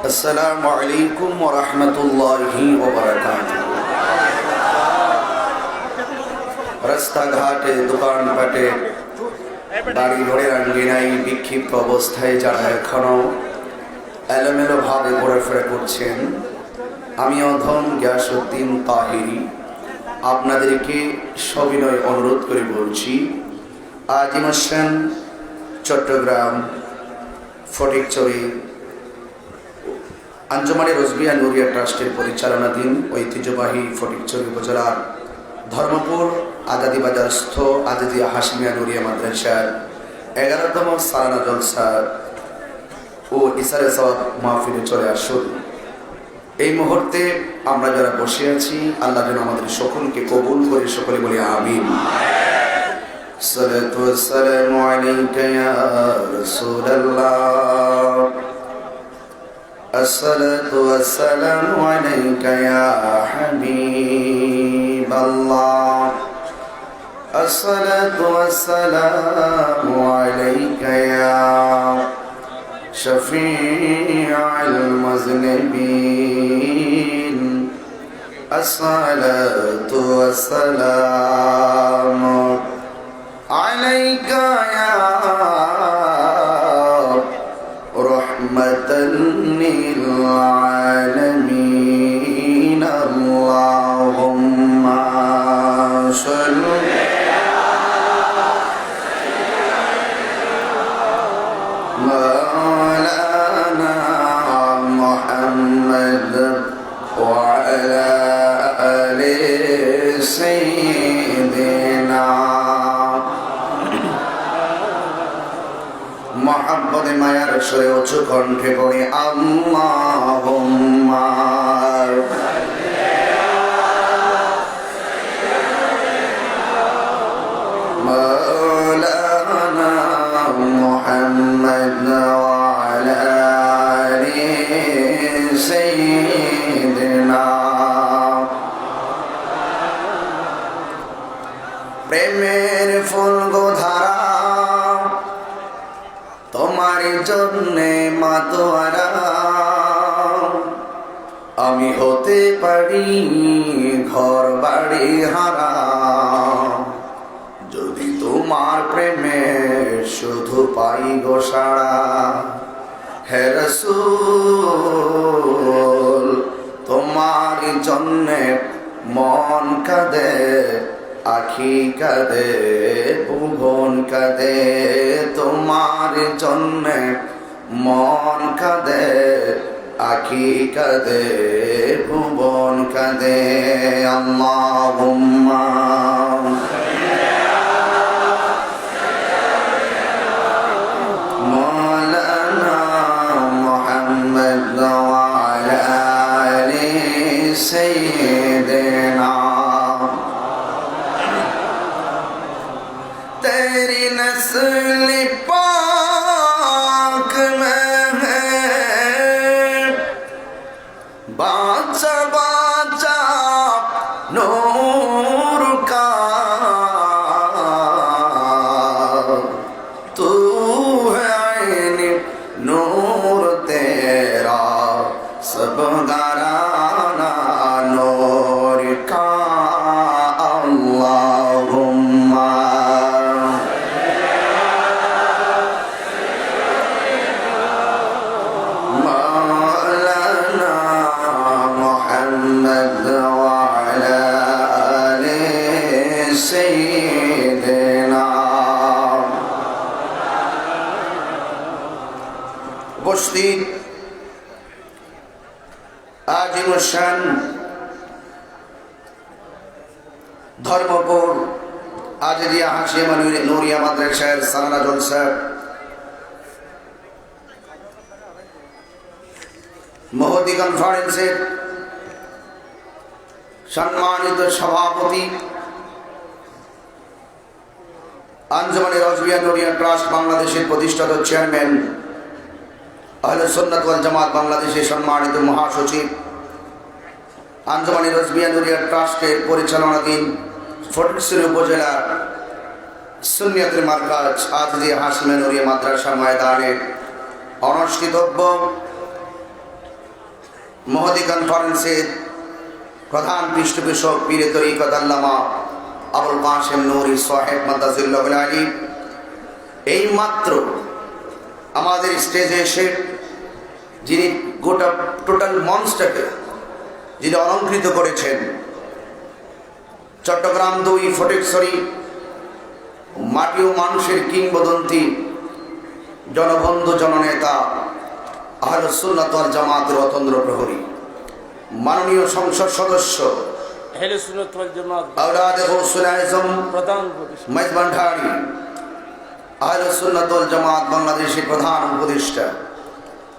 আসসালামু আলাইকুম ওয়া রাহমাতুল্লাহি ওয়া বারাকাতুহু। রাস্তাঘাটে, দোকানপাটে, বাড়ি ঘরের আঙ্গিনায় বিক্ষিপ্ত অবস্থায় যারা এখনো এলোমেলো ভাবে ঘোরাফেরা করছেন, আমি অধম গিয়াসউদ্দিন তাহিরি আপনাদেরকে সবিনয় অনুরোধ করে বলছি, আজিম হোসেন চট্টগ্রাম ফটিকছড়ি আঞ্জুমানে রজবিয়া নুরিয়া ট্রাস্টের পরিচালনাধীন ঐতিহ্যবাহী ফটিকছড়ি উপজেলার ধর্মপুর আজাদি বাজারস্থ আজিজিয়া হাশিমিয়া নুরিয়া মাদ্রাসার 11তম সালানা জলসা ও ইসারে সওয়াব মাহফিলে চলে আসুন। এই মুহূর্তে আমরা যারা বসে আছি, আল্লাহ যেন আমাদের সকলকে কবুল করে, সকলে বলি আমিন। সালাতু ওয়াসসালামু আলাইকা ইয়া রাসূলুল্লাহ, الصلاة والسلام عليك يا حبيب الله، الصلاة والسلام عليك يا شفيع المذنبين، الصلاة والسلام عليك يا رحمة للعالمين، اللهم صل مولانا محمد وعلى آل سيدنا মোহাম্মদে মায়ার স্বরে উঁচু কণ্ঠে পড়ে আল্লাহুম্মা মাওলানা মুহাম্মদ ওয়া আলা আলি সাইয়্যিদিনা। প্রেমের ফুল গোধারা তোমার জন্যে মাতোয়ারা, আমি হতে পারি ঘর বাড়ি হারা, যদি তোমার প্রেমে শুধু পাই গো সাড়া। হে রাসূল, তোমার জন্যে মন কাঁদে, আখি কাঁদে, ভুবন কাঁদে, তোমার জন্যে মন কাঁদে, আখি কাঁদে, ভুবন কাঁদে। আল্লাহুম্মা মাওলানা মুহাম্মদ ওয়া আলা আলি সাইয়্যিদিনা। तेरी नस्ल पाक में है बाचा बाचा नूर का, तू है ऐन नूर तेरा सब घराना नूर का। अल्लाहुम्मा উপস্থিত আজিম হোসেন ধর্মপুর আজিজিয়া হাশিমিয়া নুরিয়া মাদ্রাসার সালানা জলসা মহতি কনফারেন্সের সম্মানিত সভাপতি, আঞ্জুমানে রজবিয়া নুরিয়া ট্রাস্ট বাংলাদেশের প্রতিষ্ঠাতা চেয়ারম্যান, আহলে সুন্নাত ওয়াল জামাত বাংলাদেশের সম্মানিত মহাসচিব, আঞ্জুমানে রজবিয়া নুরিয়া ট্রাস্টের পরিচালনাধীন ফটিকছড়ি উপজেলা সুন্নিয়াতের মার্কাজ আজিজিয়া হাশিমিয়া নুরিয়া মাদ্রাসা ময়দানে অনুষ্ঠিতব্য মহদী কনফারেন্সের প্রধান পৃষ্ঠপোষক পীরে তরিকত আল্লামা আবুল কাসেম নূরী সাহেব মাদ্দাজিল্লাহুল আলী এই মাত্র আমাদের স্টেজে এসে যিনি গোটা টোটাল মঞ্চটাকে যিনি অলঙ্কৃত করেছেন, চট্টগ্রাম 2 ফটিকছড়ি মাটি ও মানুষের কিংবদন্তি জনবন্ধু জননেতা আহলুস সুন্নাত ওয়াল জামাতের অতন্দ্র প্রহরী মাননীয় সংসদ সদস্য আহলুস সুন্নাত ওয়াল জামাত আওলাদে গৌসুল আজম প্রধান মেজবান্ডারি আহলুস সুন্নাত ওয়াল জামাত বাংলাদেশের প্রধান উপদেষ্টা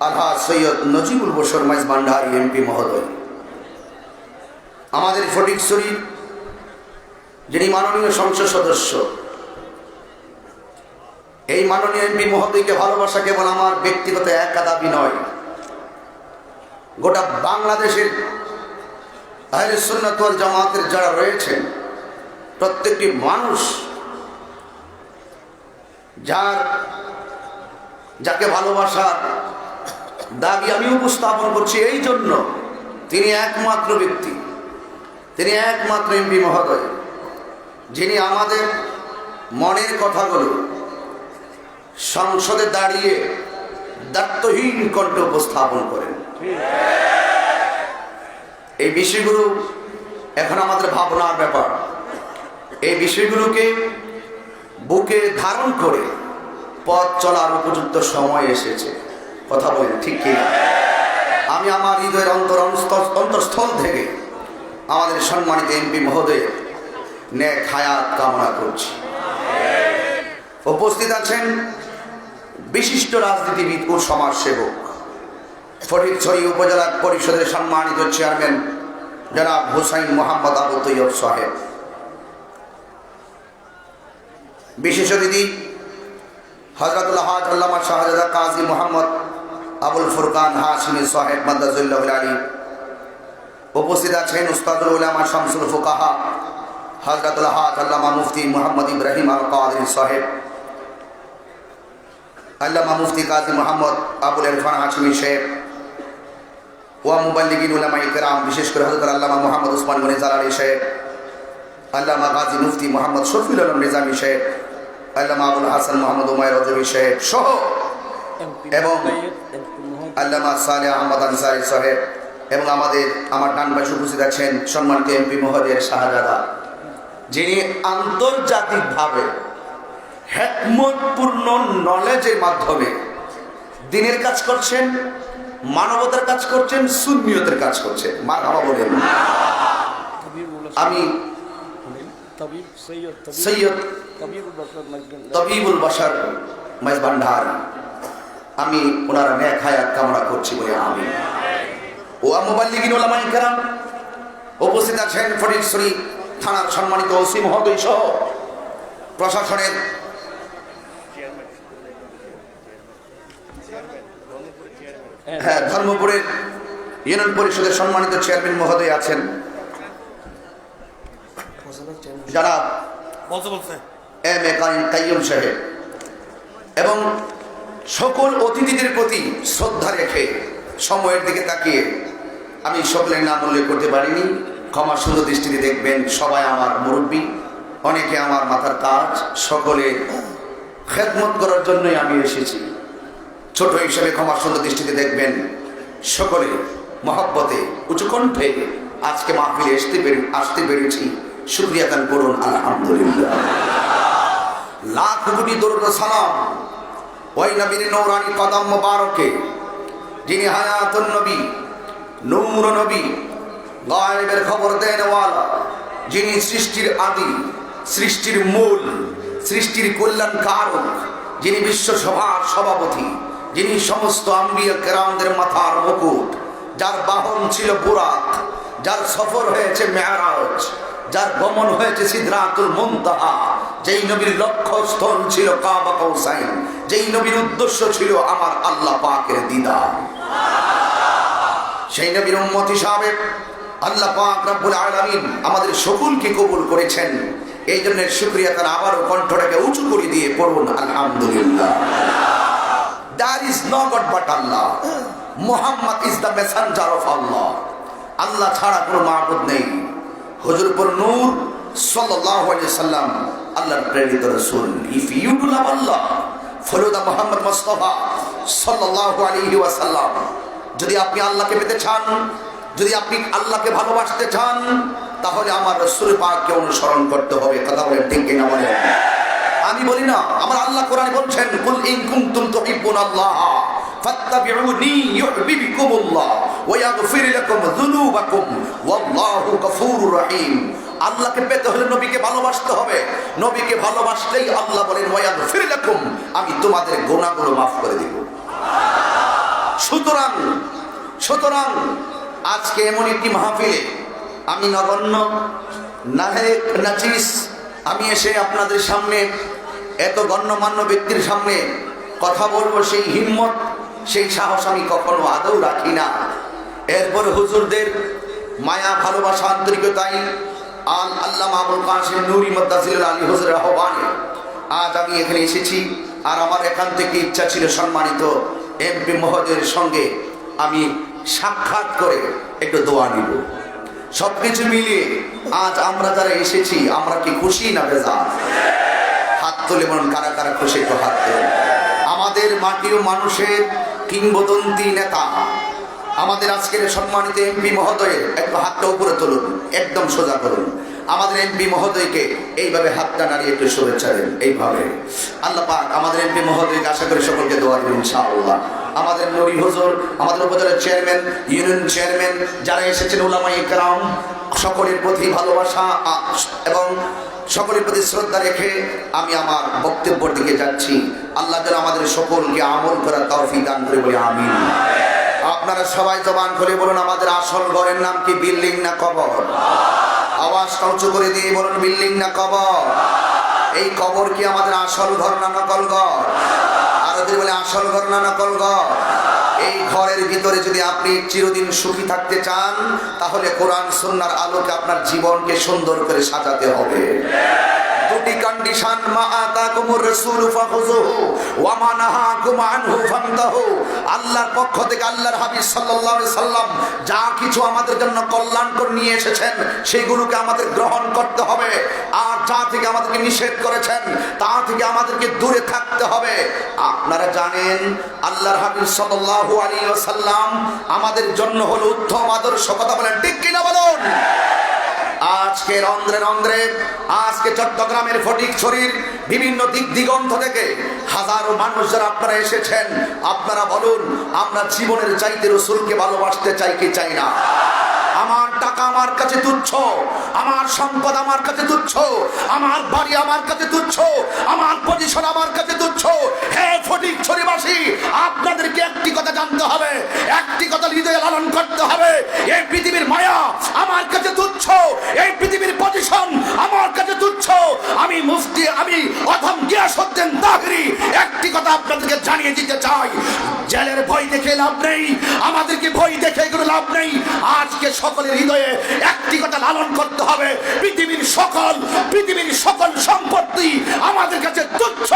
আলহাজ সৈয়দ নজিবুল বশর মেজবান্ডারি এমপি মহোদয়, আমাদের ফটিকছড়ি যিনি মাননীয় সংসদ সদস্য, এই মাননীয় এমপি মহোদয়কে ভালোবাসা কেবল আমার ব্যক্তিগত একা দাবি নয়, গোটা বাংলাদেশের আহলুস সুন্নাত ওয়াল জামাতের যারা রয়েছেন প্রত্যেকটি মানুষ যাকে ভালোবাসার দাবি আমি উপস্থাপন করছি এই জন্য, তিনি একমাত্র ব্যক্তি, তিনি একমাত্র এমপি মহোদয় যিনি আমাদের মনের কথাগুলো সংসদে দাঁড়িয়ে দায়িত্বহীন কণ্ঠে উপস্থাপন করেন। এই বিষয়গুলো এখন আমাদের ভাবনার ব্যাপার, এই বিষয়গুলোকে বুকে ধারণ করে পথ চলার উপযুক্ত সময় এসেছে। কথা বলেন ঠিক কিনা? আমি আমার হৃদয়ের অন্তরস্থল থেকে আমাদের সম্মানিত এমপি মহোদয় নেক হায়াত কামনা করছি। উপস্থিত আছেন বিশিষ্ট রাজনীতিবিদ ও সমাজসেবক, ফটিকছড়ি উপজেলা পরিষদের সম্মানিত চেয়ারম্যান জনাব হুসাইন মোহাম্মদ আবু তৈয়ব সাহেব, বিশেষ অতিথি হযরতুল হাজ আল্লামা শাহজাদা কাজী মোহাম্মদ আবুল ফুরকান হাশিমি সাহেব মাদ্দাজিল্লাহুল আলী, উপস্থিত আছেন উস্তাদুল উলামা শামসুল ফুকাহা হযরতুল হাজ আল্লামা মুফতি মুহাম্মদ ইব্রাহিম আল কাদরি সাহেব, আল্লামা মুফতি কাজী মোহাম্মদ আবুল ইরফান হাশিমি সাহেব, ওয়া মুবাল্লিগিন উলামায়ে কেরাম, বিশেষ করে হযরত আল্লামা মুহাম্মদ উসমান গনি জালালী সাহেব, আল্লামা গাজী মুফতি মোহাম্মদ শফিউল আলম নিজামী সাহেব, আল্লামা আবুল হাসান মোহাম্মদ উমাইর রজবী সাহেব সহ এবং আল্লামা সালেহ আহমদ আনসারী সাহেব এবং আমার ডান পাশে উপস্থিত আছেন সম্মানিত এমপি মহোদয়ের শাহজাদা, যিনি আন্তর্জাতিকভাবে হিকমতপূর্ণ নলেজের মাধ্যমে দ্বীনের কাজ করছেন, মানবতার কাজ করছেন, সুন্নিয়তের কাজ করছেন। মারহাবা বলেন। আমি সৈয়দ তবিবুল বাশার মেজবান্ডারি, আমি ওনারা নেক হায়াত কামনা করছি বলে আমি ওয়া মুবাল্লিগিন উলামায়ে কেরাম, উপস্থিত আছেন ফটিকছড়ি থানার সম্মানিত ওসি মহোদয় সহ প্রশাসনের ধর্মপুরের ইউনিয়ন পরিষদের সম্মানিত চেয়ারম্যান মহোদয় আছেন জনাব এম এ কাইয়ুম সাহেব, এবং সকল অতিথিদের প্রতি শ্রদ্ধা রেখে সময়ের দিকে তাকিয়ে আমি সকলের নাম উল্লেখ করতে পারিনি, ক্ষমা সুন্দর দৃষ্টিতে দেখবেন। সবাই আমার মুরব্বী, অনেকে আমার মাথার কাজ, সকলে খেদমত করার জন্যই আমি এসেছি। ছোট হিসেবে ক্ষমা সুন্দর দৃষ্টিতে দেখবেন। সকলে মহব্বতে উঁচু কণ্ঠে আজকে মাহফিলে আসতে পেরেছি, শুকরিয়া দান করুন আলহামদুলিল্লাহ। লাখ কোটি দরুদ ও সালাম ওই নবীর নূরানি কদম মোবারকে, যিনি হায়াতুন নবী, নূর নবী, গায়েবের খবর দেনওয়ালা, যিনি সৃষ্টির আদি, সৃষ্টির মূল, সৃষ্টির কল্যাণ কারক, যিনি বিশ্বসভার সভাপতি, যিনি সমস্ত আম্বিয়া কেরামদের মাথার মুকুট, যার বাহন ছিল বুরাক, যার সফর হয়েছে মেরাজ, যার গমন হয়েছে সিদরাতুল মুনতাহা, যেই নবীর লক্ষ্যস্থল ছিল কাবা কাউসাইন, যেই নবীর উদ্দেশ্য ছিল আমার আল্লাহ পাকের দিদার, সেই নবীর উম্মত হিসাবে আল্লাহ পাক রব্বুল আলামিন আমাদের সকলকে কবুল করেছেন। এই জন্য শুকরিয়া তার আবারও কণ্ঠটাকে উঁচু করে দিয়ে পড়ুন আলহামদুলিল্লাহ। There is no God but Allah. Muhammad is the messenger of Allah. আল্লাহ ছাড়া কোনো মাবুদ নেই। হুজুরপুর নূর সাল্লাল্লাহু আলাইহি সাল্লাম আল্লাহর প্রেরিত রাসূল। If you do love Allah follow the Muhammad Mustafa সাল্লাল্লাহু আলাইহি ওয়াসাল্লাম। যদি আপনি আল্লাহকে পেতে চান, যদি আপনি আল্লাহকে ভালোবাসতে চান, তাহলে আমার রাসূল পাককে অনুসরণ করতে হবে। কথা বলেন ঠিক কিনা বলেন? আমি বলি না, আমার আল্লাহ কোরআনে বলছেন কুল ইন কুনতুম তুহিব্বুনাল্লাহ ফাত্তাবিউনি ইউহিব্বুকুমুল্লাহ ওয়া ইয়াগফির লাকুম যুনুবাকুম ওয়াল্লাহু গফুরুর রহিম। আল্লাহকে পেতে হলে নবীকে ভালোবাসতে হবে। নবীকে ভালোবাসলেই আল্লাহ বলেন ওয়া ইয়াগফির লাকুম, আমি তোমাদের গুনাহগুলো মাফ করে দেব। সুতরাং আজকে এমন একটি মাহফিলে আমি নগণ্য নাহেক নাচিস, আমি এসে আপনাদের সামনে এত গণ্যমান্য ব্যক্তির সামনে কথা বলবো, সেই হিম্মত সেই সাহস আমি কখনো আদৌ রাখি না। এরপর হুজুরদের মায়া ভালোবাসা আন্তরিকতাই আল্লামা আবুল কাসিম নুরি মুদ্দাসির আলী হুজুরের আহ্বানে আজ আমি এখানে এসেছি। আর আমার এখান থেকে ইচ্ছা ছিল সম্মানিত এমপি মহোদয়ের সঙ্গে আমি সাক্ষাৎ করে একটু দোয়া নিব। সবকিছু মিলিয়ে আজ আমরা যারা এসেছি, আমরা কি খুশি না বেজার? হাত তুলে বলুন কারা কারা খুশি, একটু হাত তুলুন। আমাদের মাটির মানুষের কিংবদন্তি নেতা, আমাদের আজকের সম্মানিত এমপি মহোদয়ের একটু হাতটা উপরে তুলুন, একদম সোজা করুন। আমাদের এমপি মহোদয়কে এইভাবে হাতটা নাড়িয়ে একটু শুভেচ্ছা দেন। এইভাবে আল্লাহ পাক আমাদের এমপি মহোদয়কে আশা করি সকলকে দোয়া দেবেন ইনশাআল্লাহ। আমাদের নবী হুজুর, আমাদের উপজেলার চেয়ারম্যান, ইউনিয়ন চেয়ারম্যান, যারা এসেছেন উলামায়ে ইকরাম, সকলের প্রতি ভালোবাসা এবং সকলের প্রতি শ্রদ্ধা রেখে আমি আমার বক্তব্যের দিকে যাচ্ছি। আল্লাহ যেন আমাদের সকলকে আমল করার তৌফিক দান করে, বলি আমিন। আপনারা সবাই জবান খুলে বলুন, আমাদের আসল ঘরের নাম কি, বিল্ডিং না কবর? আওয়াজটা উঁচু করে দিয়ে বলুন, বিল্ডিং না কবর? এই কবর কি আমাদের আসল ঘর না নকল ঘর? আর যদি বলে আসল ঘর না নকল ঘর? এই ঘরের ভিতরে যদি আপনি চিরদিন সুখী থাকতে চান, তাহলে কোরআন সুন্নাহর আলোকে আপনার জীবনকে সুন্দর করে সাজাতে হবে। দুটি কন্ডিশন, মা আতাকুমুর রাসূলু ফাখুযুহু ওয়া মা নাহাকুম আনহু ফান্তাহু। আল্লাহর পক্ষ থেকে আল্লাহর হাবিব সাল্লাল্লাহু আলাইহি সাল্লাম যা কিছু আমাদের জন্য কল্যাণকর নিয়ে এসেছেন, সেগুলোকে আমাদের গ্রহণ করতে হবে। আর যা থেকে আমাদেরকে নিষেধ করেছেন, তা থেকে আমাদেরকে দূরে থাকতে হবে। আপনারা জানেন আল্লাহর হাবিব সাল্লাল্লাহু আলাইহি ওয়াসাল্লাম আমাদের জন্য হলো উত্তম আদর্শ। কথা বলেন ঠিক কিনা বলুন? আজকে রন্ধ্রে আজকে চট্টগ্রামের ফটিকছড়ির বিভিন্ন দিক দিগন্ত থেকে হাজারো মানুষ যারা আপনারা এসেছেন, আপনারা বলুন আমরা জীবনের চাইতে রাসূলকে ভালোবাসতে চাই কি চাই না? আমার টাকা আমার কাছে তুচ্ছ, আমার সম্পদ আমার কাছে তুচ্ছ, আমার বাড়ি আমার কাছে তুচ্ছ, আমার পজিশন আমার কাছে তুচ্ছ। হে ফটিকছড়িবাসী, আপনাদেরকে একটি কথা জানতে হবে, একটি কথা হৃদয়ে লালন করতে হবে। এই পৃথিবীর মায়া আমার কাছে তুচ্ছ, এই পৃথিবীর পজিশন আমার কাছে তুচ্ছ। আমি মুফতি, আমি অথম গিয়াসউদ্দিন তাহরি একটি কথা আপনাদেরকে জানিয়ে দিতে চাই, জেলের ভয় দেখে লাভ নেই, আমাদেরকে ভয় দেখে কোনো লাভ নেই। আজকে সকলের হৃদয়ে একটি কথা লালন করতে হবে, পৃথিবীর সকল সম্পত্তি আমাদের কাছে তুচ্ছ।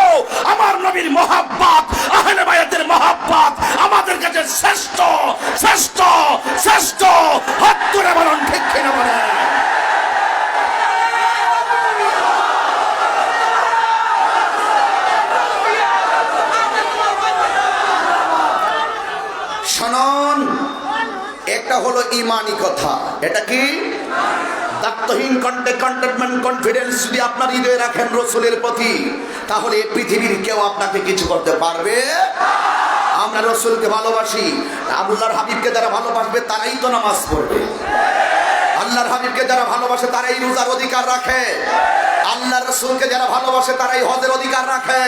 আমার নবীর মহাব্বত, আহলে বায়াতের মহাব্বত আমাদের কাছে শ্রেষ্ঠ শ্রেষ্ঠ শ্রেষ্ঠ। হাত তুলে বলুন ঠিক কিনা বলেন? শুনুন, একটা হলো ইমানি কথা। এটা কি? দায়িত্বহীন কন্টেন্টমেন্ট কনফিডেন্স যদি আপনার হৃদয়ে রাখেন রাসূলের প্রতি, তাহলে এই পৃথিবীর কেউ আপনাকে কিছু করতে পারবে। আমরা রাসূলকে ভালোবাসি, আল্লাহর হাবিবকে যারা ভালোবাসবে তারাই তো নামাজ পড়বে। আল্লাহর হাবিবকে যারা ভালোবাসে তারাই রোজার অধিকার রাখে। আল্লাহর রাসূলকে যারা ভালোবাসে তারাই হজের অধিকার রাখে।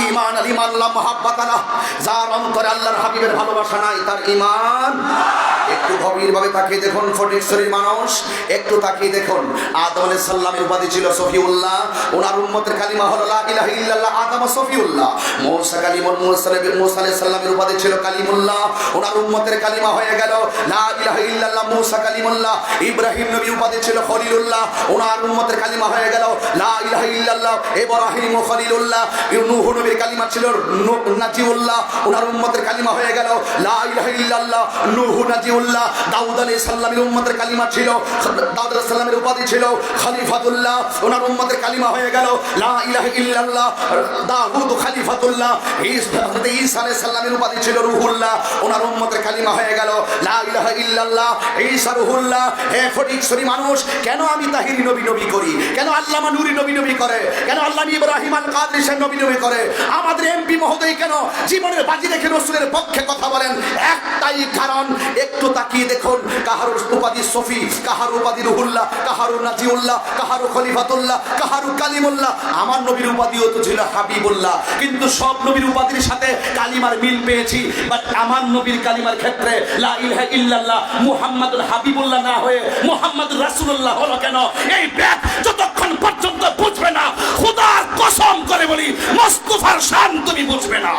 ঈমান লিমান লা মুহাব্বাতা লাহ, যার অন্তরে আল্লাহর হাবিবের ভালোবাসা নাই তার ঈমান একটু গভীরভাবে তাকিয়ে দেখুন ফটিকছড়ির মানুষ, একটু তাকিয়ে দেখুন। আদম আলাইহিস সালামের উপাধি ছিল সফিউল্লাহ, ওনার উম্মতের কালিমা হলো লা ইলাহা ইল্লাল্লাহ, আদম সফিউল্লাহ। মুসা মুসা আলাইহিস সালামের উপাধি ছিল কালিমুল্লাহ, ওনার উম্মতের কালিমা হয়ে গেল লা ইলাহা ইল্লাল্লাহ, মুসা কালিমুল্লাহ। ইব্রাহিম নবী উপাধি ছিল খলিলুল্লাহ, ওনার উম্মতের কালিমা হয়ে গেল লা ইলাহা ইল্লাল্লাহ। ইব্রাহিম খলিলুল্লাহ। নূহ নবীর কালিমা ছিল নাজিউল্লাহ, ওনার উম্মতের কালিমা হয়ে গেল লা ইলাহা ইল্লাল্লাহ, নূহ নাজিউল্লাহ। দাউদ আলাইহিস সালামের উম্মতের কালিমা ছিল, দাউদ আলাইহিস সালামের উপাধি ছিল খলিফাতুল্লাহ, ওনার উম্মতের কালিমা হয়ে গেল লা ইলাহা ইল্লাল্লাহ। দাউদ খলিফাতুল্লাহ। ঈসা আলাইহিস সালামের উপাধি ছিল রূহুল্লাহ, ওনার উম্মতের কালিমা হয়ে গেল লা ইলাহা ইল্লাল্লাহ। ঈসা রূহুল্লাহ। হে ফটিকছড়ি মানুষ, কেন আমি তাহিরি নবী নবী করি, কেন আল্লামা নূরি নবী নবী করে, কেন আল্লামা ইব্রাহিম আল কাদরি সাহেব নবী নবী করে, আমাদের এমপি মহোদয় কেন জীবনের বাজি রেখে রাসূলের পক্ষে কথা বলেন? একটাই কারণ, একটু তাকিয়ে দেখুন। কাহারুর উপাধি সফি, কাহারুর উপাধি রূহুল্লাহ, কাহারুর নাজিউল্লাহ, কাহারুর খলিফাতুল্লাহ, কাহারুর কালিমুল্লাহ। আমার নবীর উপাধিও তো ছিল হাবিবুল্লাহ, কিন্তু সব নবীর উপাধির সাথে কালিমার মিল পেয়েছি, বাট আমার নবীর কালিমার ক্ষেত্রে লা ইলাহা ইল্লাল্লাহ মুহাম্মাদুর হাবিবুল্লাহ না হয়ে মুহাম্মাদুর রাসূলুল্লাহ হলো কেন? এই ব্যাপ যতক্ষণ পর্যন্ত বুঝবে না, খোদার কসম করে বলি, মুস্তাফার শান তুমি বুঝবে না।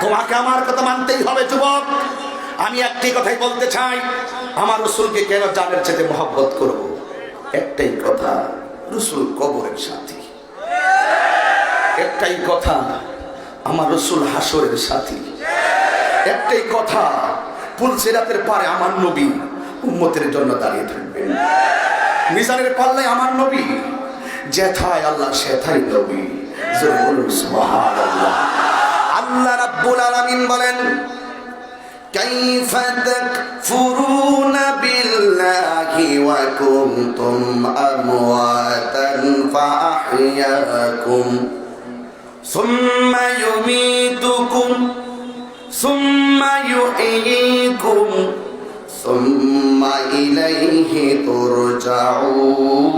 তোমাকে আমার কথা মানতেই হবে যুবক। আমি একটি কথাই বলতে চাই, আমার রাসূলকে কেন জানের চেয়ে মহব্বত করব? একটাই কথা, রাসূল কবরের সাথী। একটাই কথা, আমার রাসূল হাসরের সাথী। একটাই কথা, পুলসিরাতের পারে আমার নবী উম্মতের জন্য দাঁড়িয়ে থাকবেন। মিজানের পাল্লায় আমার নবী, যেথায় আল্লাহ সেথায় নবী। জোরে বলুন সুবহানাল্লাহ। আল্লাহ রাব্বুল আলামিন বলেন, কাইফা তাকফুরুনা বিল্লাহি ওয়া কুনতুম আমওয়াতান ফাআহইয়াকুম সুম্মা ইউমীতুকুম সুম্মা ইউহয়িকুম সুম্মা ইলাইহি তুরজাউন।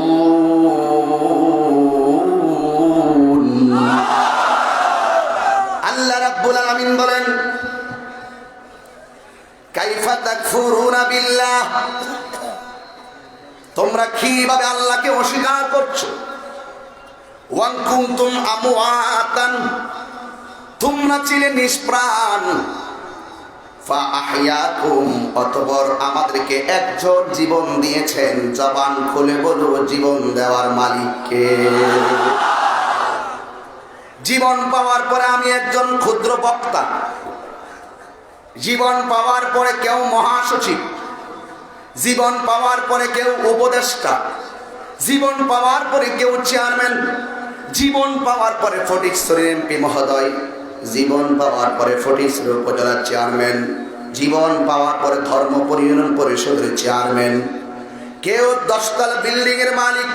আল্লাহ রাব্বুল আলামিন বলেন, কাইফা তাকফুরুনা বিল্লাহ, তোমরা কিভাবে আল্লাহকে অস্বীকার করছো? ওয়া কুনতুম আমওয়াতান, তোমরা ছিলে নিষ্প্রাণ। ফাআহইয়াকুম, অতঃপর আমাদেরকে একজন জীবন দিয়েছেন। জবান খুলে বলো, জীবন দেওয়ার মালিক কে? জীবন পাওয়ার পরে আমি একজন ক্ষুদ্র বক্তা, জীবন পাওয়ার পরে কেউ মহাসচিব, জীবন পাওয়ার পরে কেউ উপদেষ্টা, জীবন পাওয়ার পরে কেউ চেয়ারম্যান, জীবন পাওয়ার পরে ফটিকছড়ির এমপি মহোদয়, জীবন পাওয়ার পরে ফটিকছড়ি উপজেলার চেয়ারম্যান, জীবন পাওয়ার পরে ধর্মপুর ইউনিয়ন পরিষদের চেয়ারম্যান। কেউ 10 তলা বিল্ডিং এর মালিক,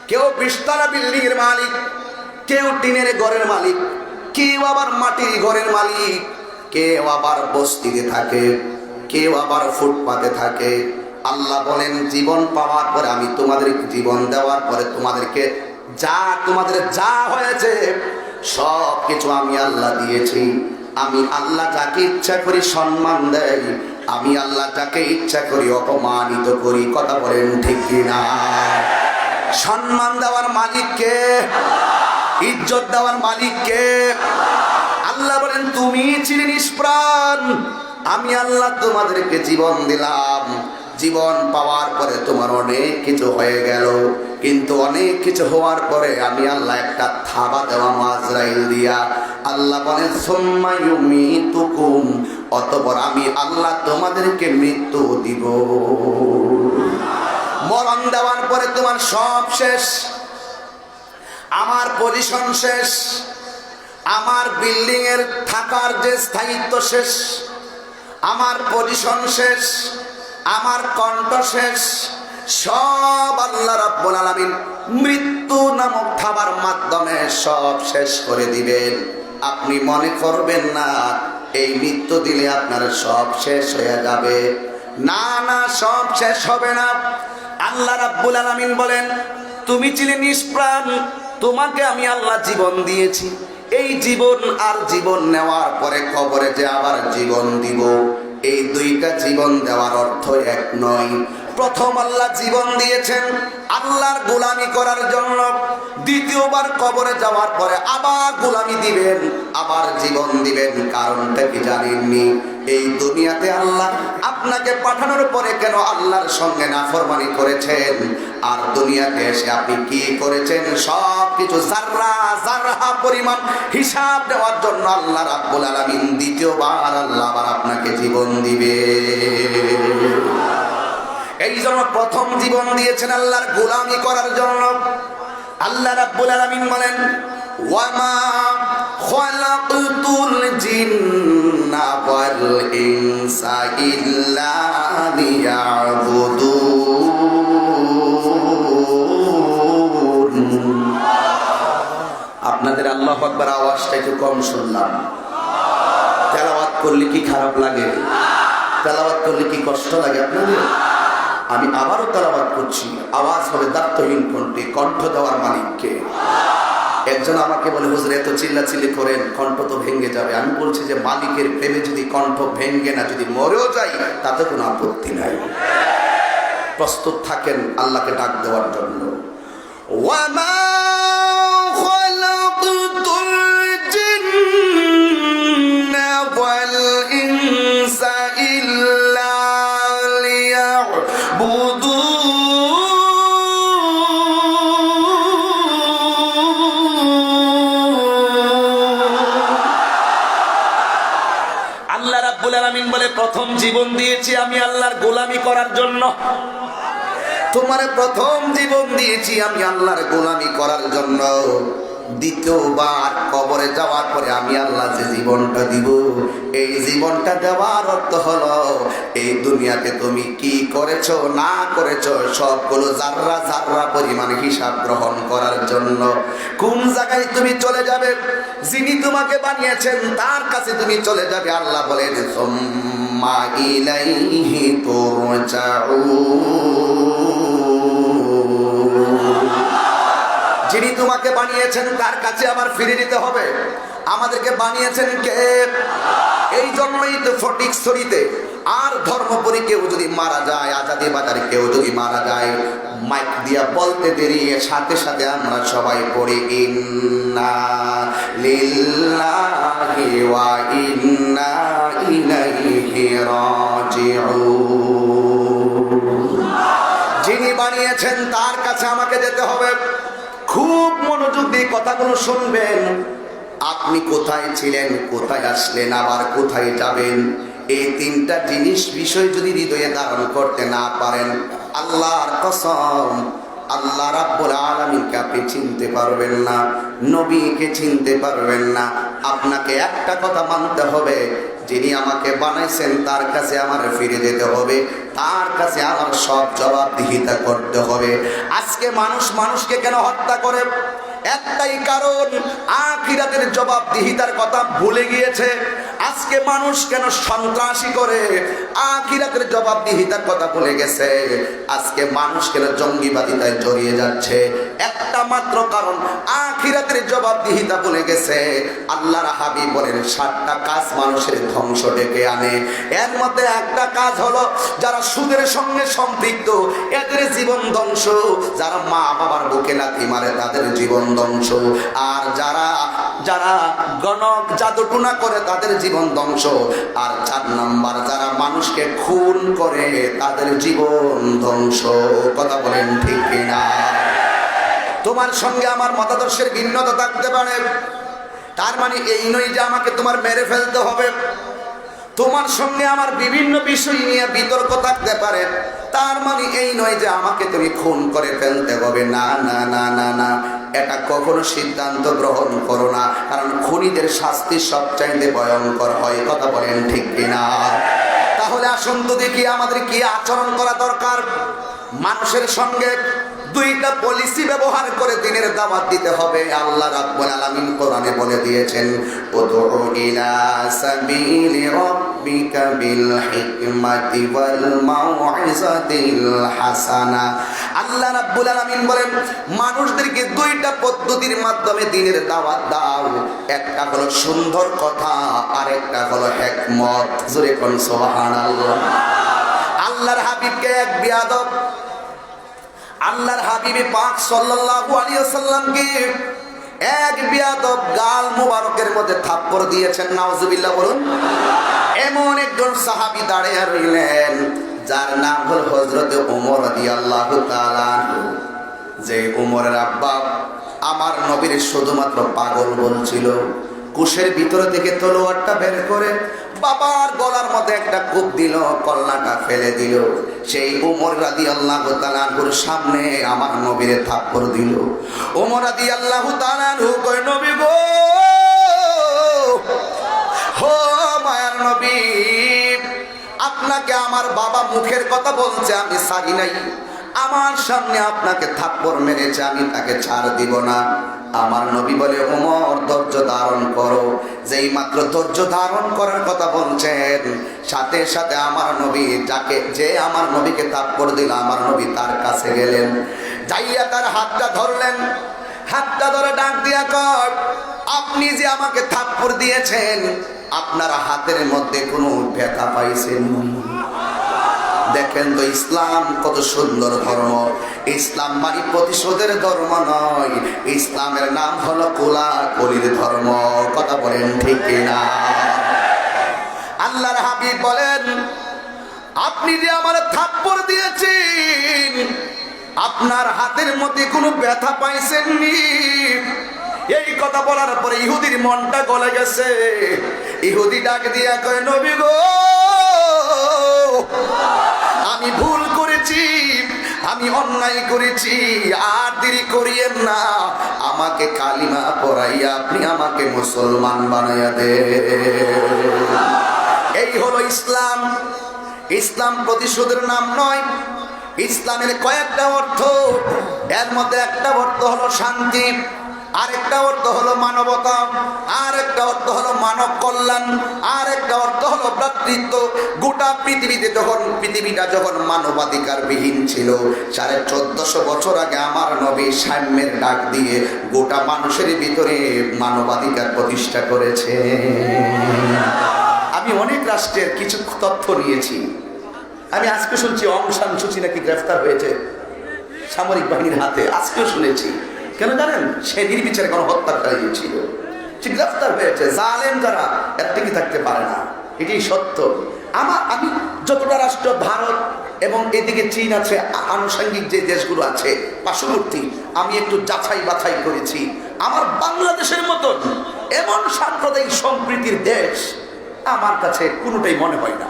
কেউ 20 তলা বিল্ডিং এর মালিক, কেউ টিনের ঘরের মালিক, কেউ আবার মাটির ঘরের মালিক, কেউ আবার বস্তিতে থাকে, কেউ আবার ফুটপাতে থাকে। আল্লাহ বলেন, জীবন পাওয়ার পরে আমি তোমাদের জীবন দেওয়ার পরে তোমাদেরকে তোমাদের যা হয়েছে সব কিছু আমি আল্লাহ দিয়েছি। আমি আল্লাহ যাকে ইচ্ছা করি সম্মান দেই, আমি আল্লাহ যাকে ইচ্ছা করি অপমানিত করি। কথা বলেন ঠিক কিনা? সম্মান দেওয়ার মালিক কে? ইজ্জত দেওয়ার মালিক কে? আল্লাহ বলেন, তুমি ছিলে নিষ্প্রাণ, আমি আল্লাহ তোমাদেরকে জীবন দিলাম। জীবন পাওয়ার পরে তোমার অনেক কিছু হয়ে গেল, কিন্তু অনেক কিছু হওয়ার পরে আমি আল্লাহ একটা থাবা দেওয়া মাজরাইল দিয়া। আল্লাহ বলেন, সুম্মা ইউমীতুকুম, অতঃপর আমি আল্লাহ তোমাদেরকে মৃত্যু দিব। মরণ দেওয়ার পরে তোমার সব শেষ, আমার পজিশন শেষ, আমার বিল্ডিং এর থাকার যে স্থায়িত্ব শেষ, আমার পজিশন শেষ, আমার কণ্ঠ শেষ, সব আল্লাহ রাব্বুল আলামিন মৃত্যু নামক থাবার মাধ্যমে সব শেষ করে দিবেন। আপনি মনে করবেন না এই মৃত্যু দিলে আপনার সব শেষ হয়ে যাবে। না না, সব শেষ হবে না। আল্লাহ রাব্বুল আলামিন বলেন, তুমি ছিলে নিষ্প্রাণ, তোমাকে আমি আল্লাহ জীবন দিয়েছি। এই জীবন আর জীবন নেওয়ার পরে কবরে যে আবার জীবন দিব, এই দুইটা জীবন দেওয়ার অর্থ এক নয়। প্রথম আল্লাহ জীবন দিয়েছেন আল্লাহর গোলামি করার জন্য, দ্বিতীয়বার কবরে যাওয়ার পরে আবার গোলামি দিবেন, আবার জীবন দিবেন। কারণটা কি জানেননি? এই দুনিয়াতে আল্লাহ আপনাকে পাঠানোর পরে কেন আল্লাহর সঙ্গে নাফরমানি করেছেন, আর দুনিয়াতে এসে আপনি কি করেছেন সব কিছু জাররা জারহা পরিমাণ হিসাব দেওয়ার জন্য আল্লাহ রাব্বুল আলামিন দ্বিতীয়বার আল্লাহ আবার আপনাকে জীবন দিবে। এই জন্য প্রথম জীবন দিয়েছেন আল্লাহর গোলামি করার জন্য। আল্লাহ রাব্বুল আলামিন বলেন, ওয়ামা খালাকতুল জিন্না ওয়াল ইনসা ইল্লা লিয়াবুদুন। আপনাদের আল্লাহু আকবার আওয়াজটা একটু কম শুনলাম। তেলাওয়াত করলে কি খারাপ লাগে? তেলাওয়াত করলে কি কষ্ট লাগে আপনাদের? আমি আবারও তেলাওয়াত করছি, আওয়াজ হবে দায়িত্বহীন কণ্ঠে, কণ্ঠ দেওয়ার মালিককে। একজন আমাকে বলে, হুজুর এত চিল্লাচিল্লি করেন, কণ্ঠ তো ভেঙে যাবে। আমি বলছি যে মালিকের প্রেমে যদি কণ্ঠ ভেঙে না, যদি মরেও যাই, তাতে কোনো আপত্তি নাই। প্রস্তুত থাকেন আল্লাহকে ডাক দেওয়ার জন্য। ওয়ামা খালাকতুল জিন্না ওয়াল ইনসা ইল্লা আল্লাহ রাব্বুল আলামিন বলে, প্রথম জীবন দিয়েছি আমি আল্লাহর গোলামি করার জন্য। তোমারে প্রথম জীবন দিয়েছি আমি আল্লাহর গোলামি করার জন্য। দ্বিতীয়বার কবরে যাওয়ার পরে আমি আল্লাহ যে জীবনটা দিব, এই জীবনটা দেওয়ার অর্থ হলো এই দুনিয়াতে তুমি কি করেছো না করেছো সবগুলো জাররা জাররা পরিমাণ হিসাব গ্রহণ করার জন্য। কোন জায়গায় তুমি চলে যাবে, যিনি তোমাকে বানিয়েছেন তার কাছে তুমি চলে যাবে। আল্লাহ বলেন, সুম্মা ইলাইহি তুরজাউন। যিনি তোমাকে বানিয়েছেন তার কাছে আবার ফিরে দিতে হবে। আমাদেরকে বানিয়েছেন কে? এই জন্যই তো ফটিকছড়িতে আর ধর্মপুরি কেউ যদি মারা যায়, আজাদি বাজারে কেউ যদি মারা যায়, মাইক দিয়া বলতে দেরি সাথে সাথে আমরা সবাই পড়ি ইন্না লিল্লাহি ওয়া ইন্না ইলাইহি রাজিউন। যিনি বানিয়েছেন তার কাছে আমাকে যেতে হবে। খুব মনোযোগ দিয়ে কথাগুলো শুনবেন। আপনি কোথায় ছিলেন, কোথায় আসলেন, আবার কোথায় যাবেন, এই তিনটা জিনিস বিষয় যদি হৃদয়ে ধারণ করতে না পারেন, আল্লাহর কসম আল্লাহ রাব্বুল আলামিনকে আপনি চিনতে পারবেন না, নবীকে চিনতে পারবেন না। আপনাকে একটা কথা মানতে হবে, যিনি আমাকে বানাইছেন তার কাছে আমার ফিরে যেতে হবে, তার কাছে আমার সব জবাবদিহিতা করতে হবে। আজকে মানুষ মানুষকে কেন হত্যা করে? একটাই কারণ, আখিরাতের জবাবদিহিতার কথা ভুলে গিয়েছে। আজকে মানুষ কেন সন্ত্রাসী করে? আখিরাতের জবাবদিহিতার কথা ভুলে গেছে। আজকে মানুষ কেন জঙ্গিবাদিতায় জড়িয়ে যাচ্ছে? একটা মাত্র কারণ, আখিরাতের জবাবদিহিতা ভুলে গেছে। আল্লাহর হাবিব বলেন 7টা কাজ মানুষের ধ্বংস ডেকে আনে। এর মধ্যে একটা কাজ হলো, যারা সুদের সঙ্গে সম্পৃক্ত এদের জীবন ধ্বংস, যারা মা বাবার বুকে লাথি মারে তাদের জীবন ধ্বংস, আর যারা যারা গণক জাদুটুনা করে তাদের জীবন ধ্বংস, আর 4 নাম্বার যারা মানুষকে খুন করে তাদের জীবন ধ্বংস। কথা বলেন ঠিক কিনা? তোমার সঙ্গে আমার মতাদর্শের ভিন্নতা থাকতে পারে, তার মানে এই নয় যে আমাকে তোমার মেরে ফেলতে হবে। তোমার সঙ্গে আমার বিভিন্ন বিষয় নিয়ে বিতর্ক থাকতে পারে, তার মানে এই নয় যে আমাকে তুমি খুন করে ফেলতে হবে। না না না না না, এটা কখনো সিদ্ধান্ত গ্রহণ করো না, কারণ খুনিদের শাস্তি সবচাইতে ভয়ঙ্কর হয়। কথা বলেন ঠিক কিনা? তাহলে আসুন তো দেখি আমাদের কি আচরণ করা দরকার। মানুষের সঙ্গে দুইটা পলিসি ব্যবহার করে দিনের দাওয়াত দিতে হবে। আল্লাহ রাব্বুল আলামিন কোরআনে বলে দিয়েছেন, উদউ ইলা সাবিলি রাব্বিকা বিল হিকমাতি ওয়াল মাউইজাতিল হাসানা। আল্লাহ রাব্বুল আলামিন বলেন, মানুষদেরকে দুইটা পদ্ধতির মাধ্যমে দিনের দাওয়াত দাও। একটা হলো সুন্দর কথা, আর একটা হলো হিকমত। জোরে কোন সুবহানাল্লাহ। আল্লাহর হাবিবকে এক বিয়াদব, আল্লাহর হাবিবে পাক সাল্লাল্লাহু আলাইহি ওয়াসাল্লামকে এক বিয়াদব গাল মুবারকের মধ্যে থাপ্পড় দিয়েছেন। নাউজুবিল্লাহ বলুন। এমন একজন সাহাবী দাঁড়িয়ে রইলেন, যার নাম হল হযরত ওমর রাদিয়াল্লাহু তাআলা। যে ওমরের আব্বা আমার নবীর শুধুমাত্র পাগল বলছিল। কুশের ভিতর থেকে তলোয়ারটা বের করে বাবার গলার মধ্যে একটা কূপ দিল, কল্লাটা ফেলে দিল। সেই ওমর রাদিয়াল্লাহু তাআলা আনহুর সামনে আমার নবীরে থাপ্পড় দিল। ওমর রাদিয়াল্লাহু তাআলা আনহু কয়, নবী গো, হো মায়ার নবী, আপনাকে আমার বাবা মুখের কথা বলছে, আমি ছাড়ি নাই। আমার সামনে আপনাকে থাপ্পড় মেরেছে, আমি তাকে ছাড় দিব না। আমার নবী বলে, ওমর ধৈর্য ধারণ করো। যেই মাত্র ধৈর্য ধারণ করার কথা বলছেন, সাথে সাথে আমার নবী যে আমার নবীকে থাপ্পড় দিল, আমার নবী তার কাছে গেলেন, যাইয়া তার হাতটা ধরলেন। হাতটা ধরে ডাক দিয়া কয়, আপনি যে আমাকে থাপ্পড় দিয়েছেন, আপনার হাতের মধ্যে কোনো ব্যথা পাইছেন? দেখেন তো ইসলাম কত সুন্দর ধর্ম। ইসলাম মানে প্রতিশোধের ধর্ম নয়, ইসলামের নাম হলো কোলাকুলির ধর্ম। কথা বলেন ঠিক কিনা? আল্লাহর হাবিব বলেন, আপনি যে আমার থাপ্পড় দিয়েছেন, আপনার হাতের মধ্যে কোনো ব্যথা পাইছেননি? এই কথা বলার পরে ইহুদির মনটা গলে গেছে। ইহুদি ডাক দিয়া কয়, নবী গো, আমি ভুল করেছি, আমি অন্যায় করেছি, আর দেরি করিয়েন না। আমাকে কালিমা পড়াইয়া আপনি আমাকে মুসলমান বানাইয়া দে। এই হলো ইসলাম। ইসলাম প্রতিশোধের নাম নয়। ইসলামের কয়েকটা অর্থ, এর মধ্যে একটা অর্থ হলো শান্তি, আরেকটা অর্থ হলো মানবতা, আরেকটা অর্থ হলো মানব কল্যাণ, আরেকটা অর্থ হলো ভ্রাতৃত্ব। গোটা পৃথিবীটা যখন মানবাধিকার বিহীন ছিল, 1450 বছর আগে আমার নবী সাম্যের ডাক দিয়ে গোটা মানুষের ভিতরে মানবাধিকার প্রতিষ্ঠা করেছে। আমি অনেক রাষ্ট্রের কিছু তথ্য নিয়েছি। আমি আজকে শুনছি অং সান সূচি নাকি গ্রেফতার হয়েছে সামরিক বাহিনীর হাতে। আজকেও শুনেছি। কেন জানেন? সে নির্বিচারে কোনো হত্যাকারী ছিল, সে গ্রেফতার হয়েছে। জালেম যারা এর টিকে থাকতে পারে না, এটাই সত্য। আমি যতটা রাষ্ট্র, ভারত এবং এদিকে চীন আছে, আনুষঙ্গিক যে দেশগুলো আছে পার্শ্ববর্তী, আমি একটু যাচাই বাছাই করেছি। আমার বাংলাদেশের মতন এমন সাম্প্রদায়িক সম্প্রীতির দেশ আমার কাছে কোনোটাই মনে হয় না।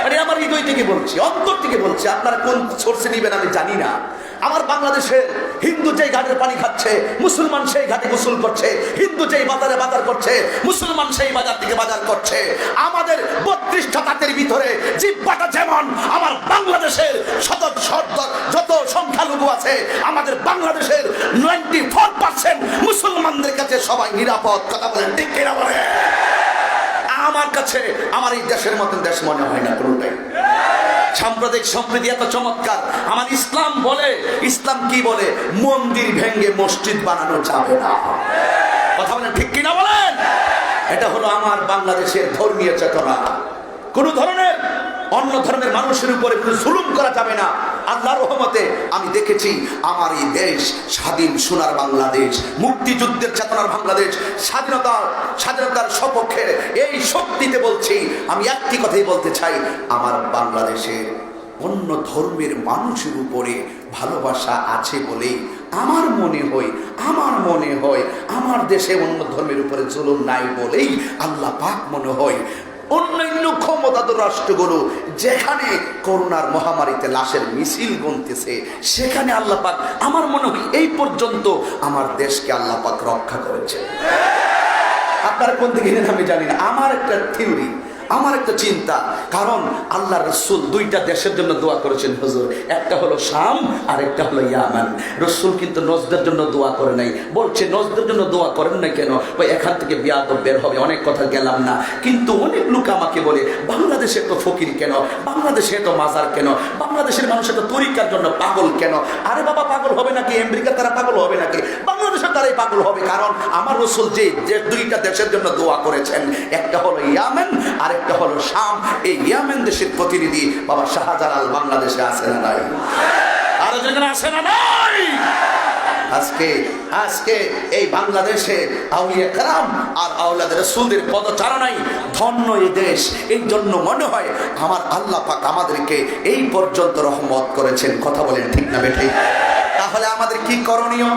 মানে আমার হৃদয় থেকে বলছি, অন্তর থেকে বলছি। আপনারা কোন সোর্সে নিবেন আমি জানি না। আমার বাংলাদেশে হিন্দু যেই ঘাটের পানি খাচ্ছে, মুসলমান সেই ঘাটে গোসল করছে। হিন্দু যেই বাজারে বাজার করছে, মুসলমান সেই বাজার থেকে বাজার করছে। আমাদের 32টা জাতের ভিতরে জিব্বাটা যেমন, আমার বাংলাদেশের যত সংখ্যালঘু আছে, আমাদের বাংলাদেশের 94% মুসলমানদের কাছে সবাই নিরাপদ। কথা বলেন ঠিক কিনা বলে? আমার কাছে আমার এই দেশের মতন দেশ মনে হয় না কোনটাই। সাম্প্রদায়িক সম্প্রীতি এত চমৎকার। আমার ইসলাম বলে, ইসলাম কি বলে? মন্দির ভেঙে মসজিদ বানানো যাবে না। কথা বলেন ঠিক কিনা বলেন? এটা হলো আমার বাংলাদেশের ধর্মীয় চেতনা। কোন ধরনের অন্য ধর্মের মানুষের উপরে কোনো জুলুম করা যাবে না। আল্লাহর রহমতে আমি দেখেছি আমার এই দেশ স্বাধীন সোনার বাংলাদেশ, মুক্তিযুদ্ধের চেতনার বাংলাদেশ, স্বাধীনতার সপক্ষে এই শক্তিতে বলছি। আমি একটি কথাই বলতে চাই, আমার বাংলাদেশে অন্য ধর্মের মানুষের উপরে ভালোবাসা আছে বলেই আমার মনে হয় আমার দেশে অন্য ধর্মের উপরে জুলুম নাই বলেই আল্লাহ পাক মনে হয় অন্যান্য ক্ষমতাধর রাষ্ট্রগুলো যেখানে করোনার মহামারীতে লাশের মিছিল গুনতেছে, সেখানে আল্লাহ পাক আমার মনে হয় এই পর্যন্ত আমার দেশকে আল্লাহ পাক রক্ষা করেছে। আপনারা কোন দিকে গেলেন আমি জানি না। আমার একটা থিওরি, আমার একটা চিন্তা, কারণ আল্লাহ রসুল দুইটা দেশের জন্য দোয়া করেছেন হুজুর, একটা হলো শাম আর একটা হলো ইয়ামান। রসুল কিন্তু নজদের জন্য দোয়া করে নাই। বলছে নজদের জন্য দোয়া করেন না কেন? ওই এখান থেকে বিয়াদব বের হবে, অনেক কথা গেলাম না। কিন্তু অনেক লোক আমাকে বলে বাংলাদেশে তো ফকির কেন, বাংলাদেশে তো মাজার কেন, বাংলাদেশের মানুষ তো তরিকার জন্য পাগল কেন? আরে বাবা, পাগল হবে নাকি আমেরিকা তারা পাগল হবে নাকি? বাংলাদেশের তারাই পাগল হবে, কারণ আমার রসুল যে দুইটা দেশের জন্য দোয়া করেছেন, একটা হলো ইয়ামেন আর একটা হলো শাম। এই ইয়ামেন দেশের প্রতিনিধি বাবা শাহজালাল বাংলাদেশে আছে না নাই? আরো যেখানে আছে না নাই? আজকে এই বাংলাদেশে আউলিয়া কেরাম আর আওলাদ রাসূলদের পদচারণায় ধন্য এই দেশ। এই জন্য মনে হয় আমার আল্লাহ পাক আমাদেরকে এই পর্যন্ত রহমত করেছেন। কথা বলেন ঠিক না বেঠিক? তাহলে আমাদের কি করণীয়?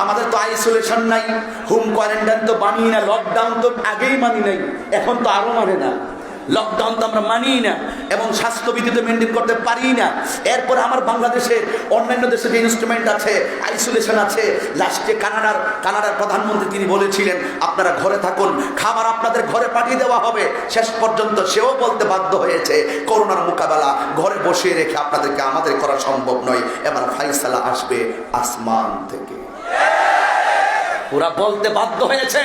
আমাদের তো আইসোলেশন নাই, হোম কোয়ারেন্টাইন তো মানি না, লকডাউন তো আগেই মানি নাই, এখন তো আরো মানে না। লকডাউন তো আমরা মানি না এবং স্বাস্থ্যবিধি তো মেনটেন করতে পারি না। এরপর আমার বাংলাদেশে অন্যান্য দেশে যে ইনস্ট্রুমেন্ট আছে, আইসোলেশন আছে। লাস্টে কানাডার প্রধানমন্ত্রী তিনি বলেছিলেন আপনারা ঘরে থাকুন, খাবার আপনাদের ঘরে পাঠিয়ে দেওয়া হবে। শেষ পর্যন্ত সেও বলতে বাধ্য হয়েছে করোনার মোকাবেলা ঘরে বসিয়ে রেখে আপনাদেরকে আমাদের করা সম্ভব নয়, এবার ফাইসালা আসবে আসমান থেকে। ওরা বলতে বাধ্য হয়েছে।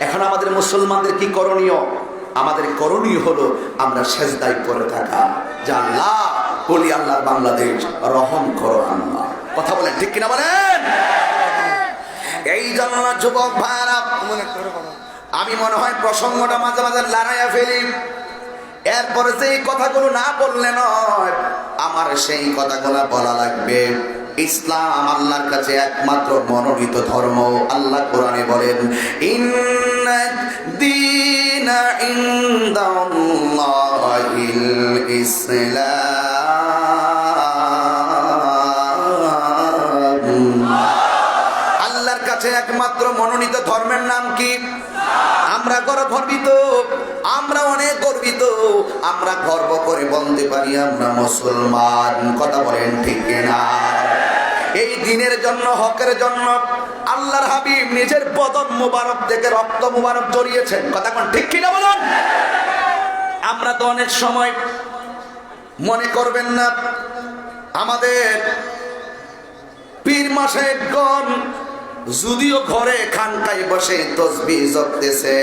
এখন আমাদের মুসলমানদের কি করণীয়? আমাদের করণীয় হলো আমরা সেজদায় পড়ে থাকা, যে আল্লাহ বলি আল্লাহর বাংলাদেশ রহম করো আল্লাহ। কথা বলেন ঠিক কিনা বলেন? এই জন্য যুবক ভাইরা, আমি মনে হয় প্রসঙ্গটা মাঝে মাঝে লড়াইয়া ফেলি। এরপরে সেই কথাগুলো না বললে নয়, আমার সেই কথাগুলো বলা লাগবে। ইসলাম আল্লাহর কাছে একমাত্র মনোনীত ধর্ম। আল্লাহ কোরআনে বলেন ইন্না দীনা ইনদাল্লাহিল ইসলাম। আল্লাহর কাছে একমাত্র মনোনীত ধর্মের নাম কি? আমরা গর্বিত, আমরা অনেক গর্বিত, আমরা গর্ব করে বলতে পারি আমরা মুসলমান। কথা বলেন ঠিক না? এই দিনের জন্য, হকের জন্য আল্লাহর হাবিব নিজের বদন মুবারক থেকে রক্ত মুবারক জড়িয়েছেন। কথা কোন ঠিক কিনা বলুন? আমরা তো অনেক সময় মনে করবেন না, আমাদের পীর মাশায়েখগণ যদিও ঘরে খানকায় বসে তাসবিহ জপতেছে,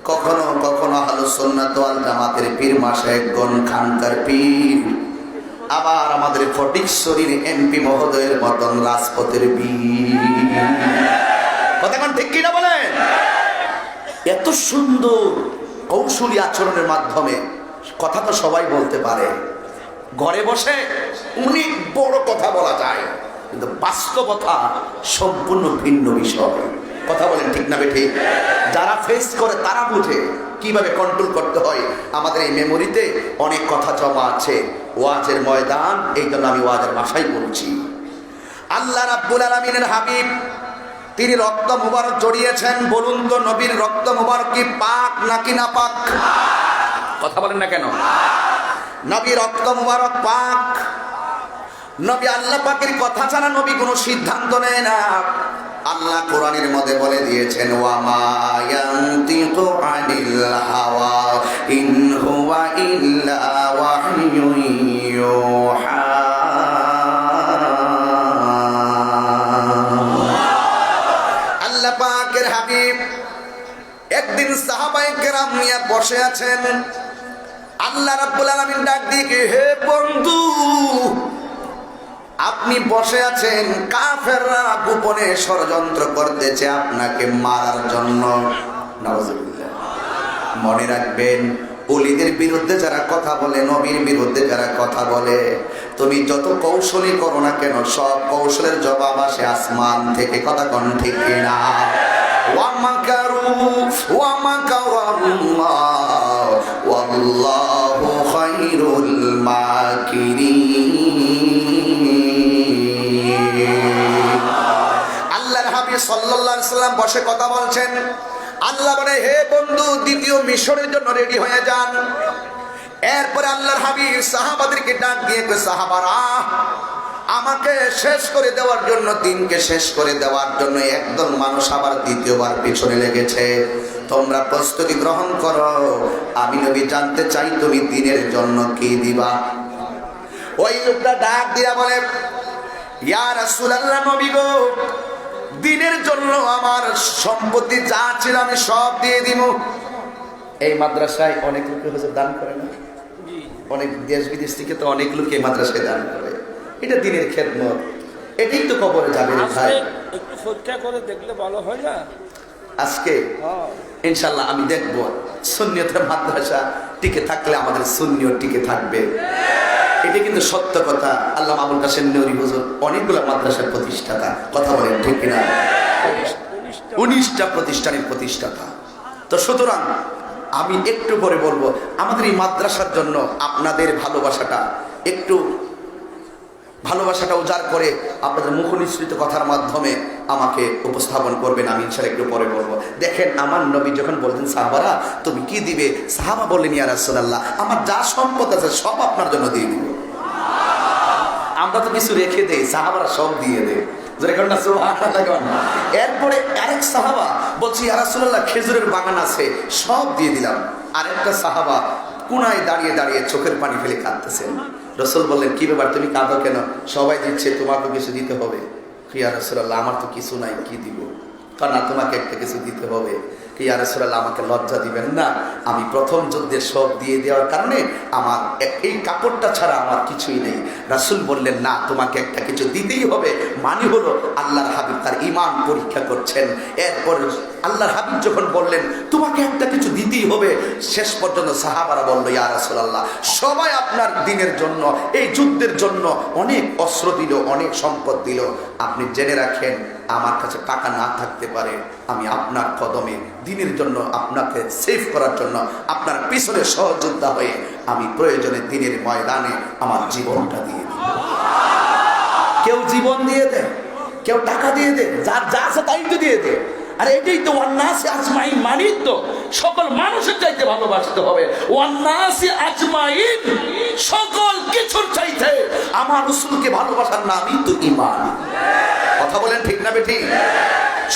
কখনো কখনো আহলুস সুন্নাত ওয়াল জামাতের পীর মাশায়েখগণ খানকার পীর, আবার আমাদের ফটিকছড়ির এমপি মহোদয়ের মতন রাজপথের বীর। কথা কোন ঠিক কিনা বলেন? এত সুন্দর কৌশলী আচরণের মাধ্যমে কথা তো সবাই বলতে পারে, ঘরে বসে অনেক বড় কথা বলা যায়, কিন্তু বাস্তবতা সম্পূর্ণ ভিন্ন বিষয়। কথা বলেন ঠিক না বেঠিক? যারা ফেস করে তারা বুঝে কিভাবে কন্ট্রোল করতে হয়। আমাদের এই মেমোরিতে অনেক কথা জমা আছে, ওয়াজের ময়দান, এই জন্য আমি ওয়াজের ভাষাই বলছি। আল্লাহ রাব্বুল আলামিনের হাবিব তিনি রক্ত মুবারক জড়িয়েছেন। বলুন তো নবীর রক্ত মুবারক কি পাক নাকি না পাক? কথা বলেন না কেন? নবী রক্ত মুবারক পাক। নবী আল্লাহ পাকের কথা ছাড়া নবী কোনো সিদ্ধান্ত নেয় না। আল্লাহ কোরআনের মধ্যে বলে দিয়েছেন ওয়া মা ইয়ানতিকু আনিল হাওয়া ইন হুয়া ইল্লা ওয়াহয়ুন ইউহা। আল্লাহ পাকের হাবিব একদিন সাহাবায়ে কেরাম নিয়ে বসে আছেন। আল্লাহ রাব্বুল আলামিন ডাক দিয়ে, হে বন্ধু, আপনি বসে আছেন, কাফেররা গোপনে ষড়যন্ত্র করতেছে আপনাকে মারার জন্য। নাউজুবিল্লাহ। মনে রাখবেন, ওলিদের বিরুদ্ধে যারা কথা বলে, নবীর বিরুদ্ধে যারা কথা বলে, তুমি যত কৌশলী করো না কেন, সব কৌশলের জবাব আসে আসমান থেকে। কথা কোন ঠিক কিনা? ওয়া মাকারু ওয়া মাকারাল্লাহ ওয়াল্লাহু খায়রুল মাকিরিন। আল্লাহর হাবিব সাল্লাল্লাহু আলাইহি সাল্লাম বসে কথা বলছেন। আল্লাহ বলে, হে বন্ধু, দ্বিতীয় মিশনের জন্য রেডি হয়ে যান। এরপরে আল্লাহর হাবিব সাহাবাদেরকে ডাক দিয়ে, সাহাবারা আমাকে শেষ করে দেওয়ার জন্য, দিনকে শেষ করে দেওয়ার জন্য একদল মানুষ আবার দ্বিতীয়বার পিছনে লেগেছে। তোমরা প্রস্তুতি গ্রহণ করো, আমি নবী জানতে চাই তুমি দিনের জন্য কি দিবা। ওই লোকটা ডাক দিয়া বলে, ইয়া রাসূলুল্লাহ, নবী গো, দিনের জন্য আমার সম্পত্তি যা ছিল আমি সব দিয়ে দিব। এই মাদ্রাসায় অনেক লোকে হচ্ছে দান করে না, অনেক দেশ বিদেশ থেকে তো অনেক লোক এই মাদ্রাসায় দান করে। এটা দিনের খেদমত, এটাই তো কবরে যাবে রে ভাই। একটু পরীক্ষা করে দেখলে ভালো হয় না? আজকে ইনশাল্লাহ আমি দেখবো সুন্নিয়তের মাদ্রাসা টিকে থাকলে আমাদের সুন্নিয়ত টিকে থাকবে। এটা কিন্তু সত্য কথা। আল্লামা আবুল কাসেম নূরী হুজুর অনেকগুলো মাদ্রাসার প্রতিষ্ঠাতা, কথা বলেন ঠিক কিনা? 19টা প্রতিষ্ঠানের প্রতিষ্ঠাতা। তো সুতরাং আমি একটু পরে বলবো, আমাদের এই মাদ্রাসার জন্য আপনাদের ভালোবাসাটা উজাড় করে আপনাদের মুখনিসৃত কথার মাধ্যমে আমাকে উপস্থাপন করবেন। আমি ইনশাআল্লাহ একটু পরে বলবো। দেখেন, আমার নবী যখন বললেন সাহাবারা তুমি কি দিবে, সাহাবা বললেন ইয়া রাসূলুল্লাহ, আমার যা সম্পদ আছে সব আপনার জন্য দিয়ে দিব। আমরা তো কিছু রেখে দেই, সাহাবারা সব দিয়ে দেয়। এরপরে আরেক সাহাবা বলছি ইয়া রাসূলুল্লাহ, খেজুরের বাগান আছে, সব দিয়ে দিলাম। আরেকটা সাহাবা কোনায় দাঁড়িয়ে দাঁড়িয়ে চোখের পানি ফেলে কাঁদতেছেন। রাসূল বললেন, কি ব্যাপার, তুমি কাঁদো কেন? সবাই দিচ্ছে, তোমাকে কিছু দিতে হবে। ইয়া রাসূলুল্লাহ, আমার তো কিছু নাই, কি দিব? না, তোমাকে একটা কিছু দিতে হবে। ইয়া রাসূলুল্লাহ, আমাকে লজ্জা দিবেন না, আমি প্রথম যুদ্ধে সব দিয়ে দেওয়ার কারণে আমার এই কাপড়টা ছাড়া আমার কিছুই নেই। রাসূল বললেন, না, তোমাকে একটা কিছু দিতেই হবে। মানে হলো আল্লাহর হাবিব তার ঈমান পরীক্ষা করছেন। এরপর আল্লাহর হাবিব যখন বললেন তোমাকে একটা কিছু দিতেই হবে, শেষ পর্যন্ত সাহাবারা বলল, ইয়া রাসূলুল্লাহ, সবাই আপনার দ্বীনের জন্য, এই যুদ্ধের জন্য অনেক অস্ত্র দিল, অনেক সম্পদ দিল। আপনি জেনে রাখেন, আমার কাছে টাকা না থাকতে পারে, আমি আপনার কদমে দ্বীনের জন্য, আপনাকে সেভ করার জন্য, আপনার পিছনে সহযোদ্ধা হয়ে আমি প্রয়োজনে দ্বীনের ময়দানে আমার জীবনটা দিয়ে দিই। কেউ জীবন দিয়ে দেয়, কেউ টাকা দিয়ে দেয়, যার যা আছে তাই তো দিয়ে দেয়। আর এটাই তো ওয়ান্নাসি আজমাইন, মানি তো সকল মানুষের চাইতে ভালোবাসতে হবে। ওয়ান্নাসি আজমাইন, সকল কিছুর চাইতে আমার রাসূলকে ভালোবাসার নামই তো ঈমান। কথা বলেন ঠিক না বেঠিক?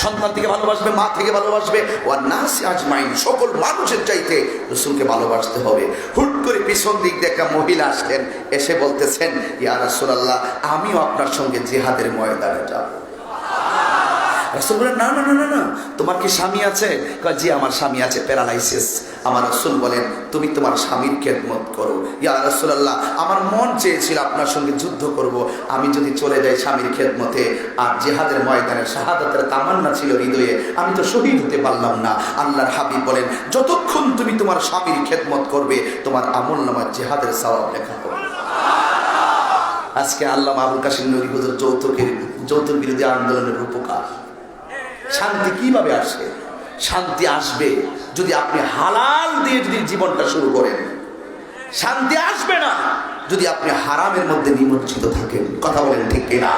সন্তান থেকে ভালোবাসবে, মা থেকে ভালোবাসবে, ওয়ান্নাসি আজমাইন, সকল মানুষের চাইতে রাসূলকে ভালোবাসতে হবে। হুট করে পিছন দিক দিয়ে একটা মহিলা আসলেন, এসে বলতেছেন, ইয়া রাসূলুল্লাহ, আমিও আপনার সঙ্গে জিহাদের ময়দানে যাব। রাসূল বলেন, না না না না না, তোমার কি স্বামী আছে? কয়, জি আমার স্বামী আছে, প্যারালাইসিস। আমার রাসূল বলেন, তুমি তোমার স্বামীর খেদমত করো। ইয়া রাসূলুল্লাহ, আমার মন চেয়েছিল আপনার সঙ্গে যুদ্ধ করব, আমি যদি চলে যাই স্বামীর খেদমতে, আর জিহাদের ময়দানে শাহাদাতের তামান্না ছিল হৃদয়ে, আমি তো শহীদ হতে পারলাম না। আল্লাহর হাবিব বলেন, যতক্ষণ তুমি তোমার স্বামীর খেদমত করবে, তোমার আমলনামায় জিহাদের সওয়াব লেখা হবে। আজকে আল্লামা আবুল কাসেম নূরী হুজুর যৌতুক বিরোধী আন্দোলনের রূপকার। শান্তি কিভাবে আসে? শান্তি আসবে যদি আপনি হালাল দিয়ে যদি জীবনটা শুরু করেন। শান্তি আসবে না যদি আপনি হারামের মধ্যে নিমজ্জিত থাকেন। কথা বলেন ঠিক কিনা?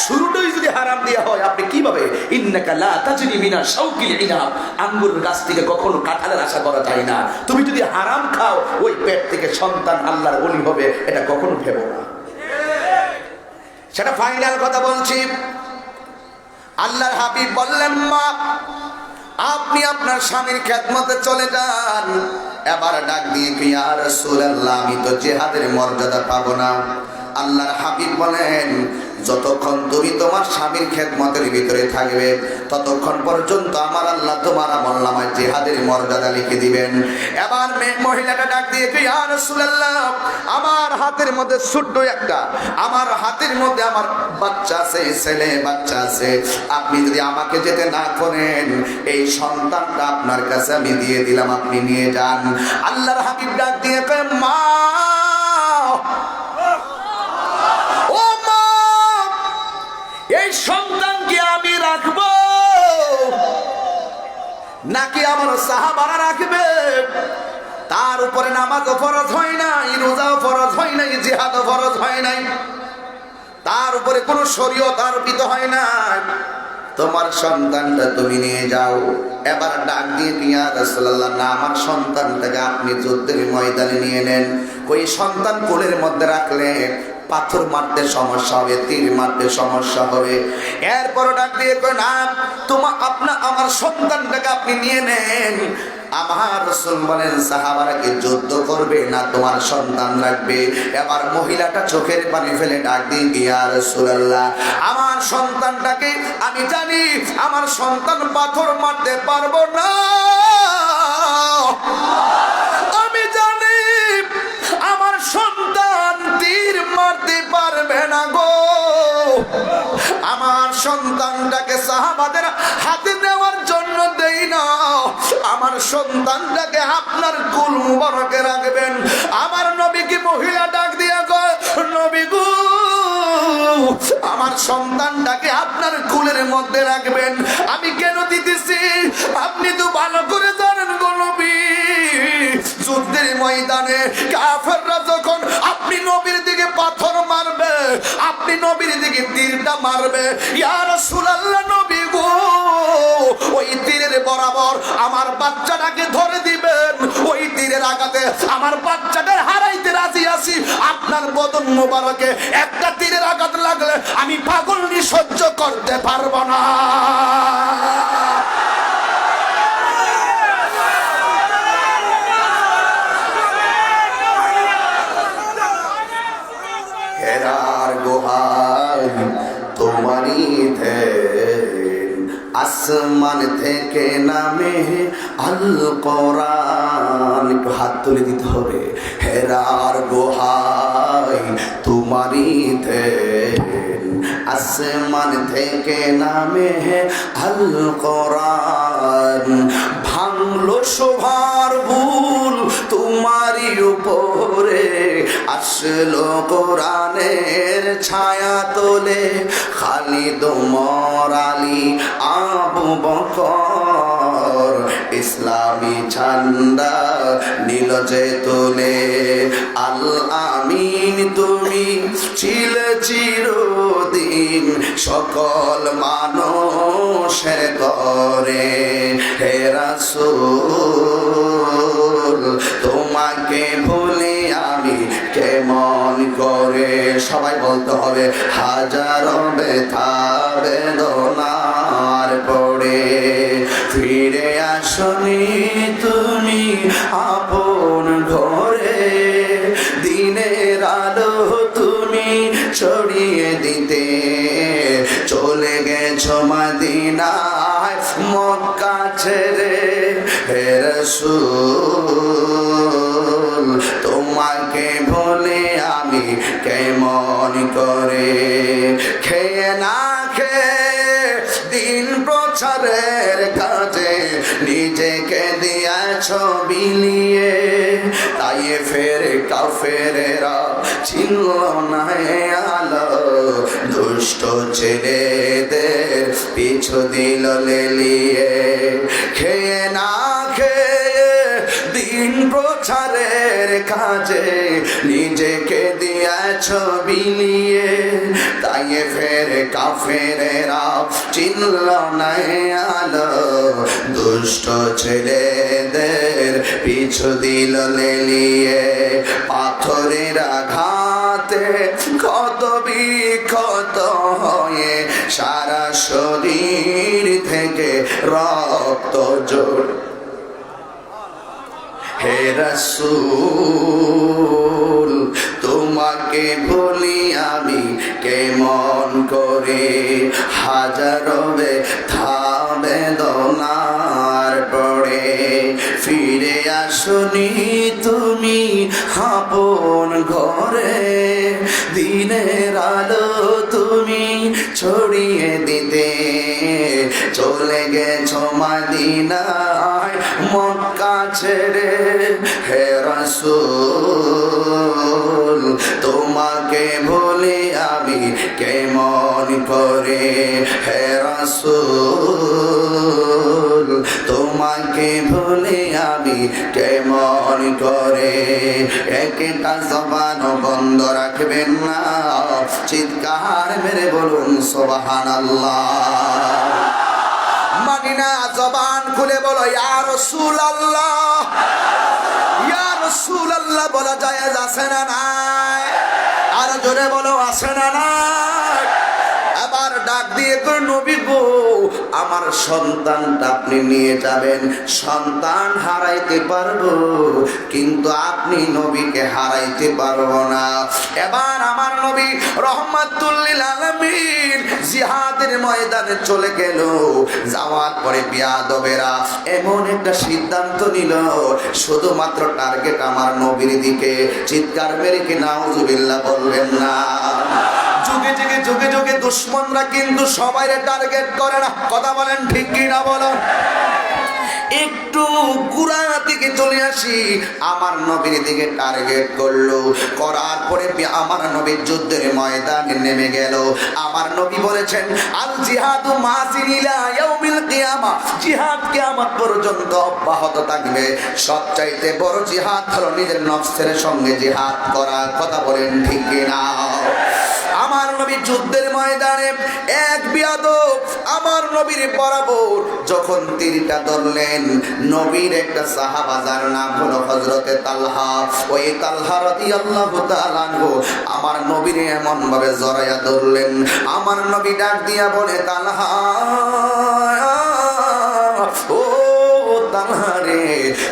শুরুটাই যদি হারাম দেওয়া হয়, আপনি কিভাবে? ইন্নাকা লা তাজরি মিনা শাওকিল ইনাব, আঙ্গুরের গাছ থেকে কখনো কাঁঠালের আশা করা যায় না। তুমি যদি হারাম খাও, ওই পেট থেকে সন্তান আল্লাহর ওলি হবে, এটা কখনো ভেবো না। সেটা ফাইনাল কথা বলছি। আল্লাহর হাবিব বললেন, মা, আপনি আপনার স্বামীর খেদমতে চলে যান। এবার ডাক দিয়ে, ইয়া রাসূলুল্লাহ, আমি তো জিহাদের মর্যাদা পাবো না। আল্লাহর হাবিব বলেন, যতক্ষণ তুমি তোমার স্বামীর খেদমতের ভিতরে থাকবে, ততক্ষণ পর্যন্ত আমার আল্লাহ তোমার আমলনামায় জিহাদের মর্যাদা লিখে দিবেন। এবার মহিলাটা ডাক দিয়ে, ইয়া রাসূলুল্লাহ, আমার হাতের মধ্যে ছোট্ট একটা, আমার হাতের মধ্যে আমার বাচ্চা আছে, ছেলে বাচ্চা আছে, আপনি যদি আমাকে যেতে না করেন, এই সন্তানটা আপনার কাছে আমি দিয়ে দিলাম, আপনি নিয়ে যান। আল্লাহর হাবিব ডাক দিয়ে কয়, মা, ও মা, এই সন্তানকে আমি রাখবো নাকি আমার সাহাবারা রাখবে? তার উপরে নামাজও ফরজ হয় নাই, রোজাও ফরজ হয় নাই, জিহাদও ফরজ হয় নাই, তার উপরে কোনো শরীয়ত আরোপিত হয় না। তোমার সন্তানটা তুমি নিয়ে যাও। এবার ডাক দিয়ে, ইয়া রাসূলুল্লাহ, না, আমার সন্তানটাকে আপনি যুদ্ধের ময়দানে নিয়ে নেন। ওই সন্তান কোলের মধ্যে রাখলে পাথর মারতে সমস্যা হবে, তীর মারতে সমস্যা হবে। এরপর ডাক দিয়ে কয় না, আমার সন্তানটাকে আপনি নিয়ে নেন। আমার রাসূল বলেন, সাহাবারা কি যুদ্ধ করবে না তোমার সন্তান রাখবে? এবার মহিলাটা চোখের পানি ফেলে ডাক দিয়ে, ইয়া রাসূলুল্লাহ, আমার সন্তানটাকে আমি জানি আমার সন্তান পাথর মারতে পারবো না, আমি জানি আমার সন্তান তীর মারতে পারবে না গো। আমার সন্তানটাকে সাহাবাদের হাতে নেওয়ার জন্য দেই না, আমার সন্তানটাকে আপনার কুল মুবারকে রাখবেন। আমার নবীকে মহিলা ডাক দিয়া কয়, নবী গো, আমার সন্তানটাকে আপনার কুলের মধ্যে রাখবেন। আমি কেন দিতেছি আপনি তো ভালো করে জানেন গো নবী, যুদ্ধের ময়দানে কাফেররা যখন আপনি নবীর দিকে পাথর মারবে, আপনি নবীর দিকে তীরটা মারবে, ইয়া রাসূলুল্লাহ নবী গো, ওই তীরের বরাবর আমার বাচ্চাটাকে ধরে দিবেন, ওই তীরের আঘাতে আমার বাচ্চাটা হারাইতে রাজি আছি। আপনার বদন মোবারকে একটা তীরের আঘাত লাগলে আমি পাগলনি সহ্য করতে পারবো না। হেরার গুহায় তোমারই ধ্যান, আসমান থেকে নামে আল কোরআন। একটু হাত তুলে দিতে হবে। হেরার গুহায় তোমারই ধ্যান, আসমান থেকে নামে আল কোরআন। ভাঙলো শোভার ভুল তোমারই উপরে, আসলো কোরআনের ছায়া তোলে। খালিদ ওমর আলী আবু বকর ইসলামী ঝান্ডা নীল যে তোলে। আল আমিন তুমি ছিলে চিরদিন সকল মানুষের করে। হে রাসূল তোমাকে ভুলি আমি কেমন করে। সবাই বলতে হবে, হাজারো ব্যথা বেদনার পড়ে ফিরে আসনি তুমি আপন ঘরে। দিনের আলো তুমি ছড়িয়ে দিতে চলে গেছো মদিনায় মক্কা ছেড়ে। হে রাসূল তোমাকে ভুলে আমি কেমন করে। খেয়ে না খেয়ে দিন প্রচারের কাজে নিজেকে দিয়েছ বিলিয়ে। তাই ফেরে কাফেরেরা ছিল না আলো, দুষ্ট ছেলেদের পিছু দিল লেলিয়ে। খেয়ে না খেয়ে দিন প্রচারের কাজে নিজেকে দিয়েছ বিলিয়ে। তাই ফেরে কাফেরেরা চিনল না আলো, দুষ্ট ছেলেদের পিছু দিল লেলিয়ে। পাথরের আঘাতে ক্ষত বিক্ষত হয়ে সারা শরীর থেকে রক্ত জোড়। হে রাসূল তোমাকে ভুলি আমি কেমন করে। হাজারো ব্যথা বেদনার পড়ে ফিরে আসনি তুমি আপন ঘরে। দিনের আলো তুমি ছড়িয়ে দিতে চলে গেছো মদিনায় মক্কা ছেড়ে। হে রাসূল তোমাকে ভুলে আমি কেমন করে। হে রাসূল তোমাকে ভুলে আমি কেমন করে। একটা জবান বন্ধ রাখবেন না, চিৎকার মেরে বলুন সুবহানাল্লাহ। জানি না, জবান খুলে বলো ইয়া রাসূলুল্লাহ, ইয়া রাসূলুল্লাহ বলা জায়েজ আছে না নাই? আর জোরে বলো আছে না নাই? আবার ডাক দিয়ে কই নবী গো, আমার সন্তানটা আপনি নিয়ে যাবেন, সন্তান হারাইতে পারবো কিন্তু আপনি নবীকে হারাইতে পারবো না। এবার আমার নবী রহমাতুল লিল আলামিন জিহাদের ময়দানে চলে গেল। যাওয়ার পরে বিয়াদবেরা এমন একটা সিদ্ধান্ত নিল, শুধুমাত্র টার্গেট আমার নবীর দিকে। চিৎকার মেরে কি নাউজুবিল্লাহ বলবেন না? যুগে যুগে যুগে যুগে দুশ্মনরা কিন্তু সবাই টার্গেট করে না, কথা বলেন ঠিক কি না বলো? একটু গুড়া দিকে চলে আসি, আমার নবীর দিকে টার্গেট করলো। করার পরে আমার নবীর যুদ্ধের ময়দানে নেমে গেল। আমার নবী বলেছেন আল জিহাদু মাসিন ইলা ইয়াউমিল কিয়ামা, জিহাদ কিয়ামত পর্যন্ত অব্যাহত থাকবে। সবচাইতে বড় জিহাদ হলো নিজের নফসের সঙ্গে জিহাদ করা, কথা বলেন ঠিক কি না? আমার নবী যুদ্ধের ময়দানে এক বিয়াদব আমার নবীর বরাবর যখন তীরটা ধরলেন, নবীর একটা সাহাবা যার নাম হলো হযরতে তালহা, ওই তালহা রাদিয়াল্লাহু তাআলা আনহু আমার নবীর এমন ভাবে জড়াইয়া ধরলেন। আমার নবী ডাক দিয়া বলে তালহা, ও তালহা রে,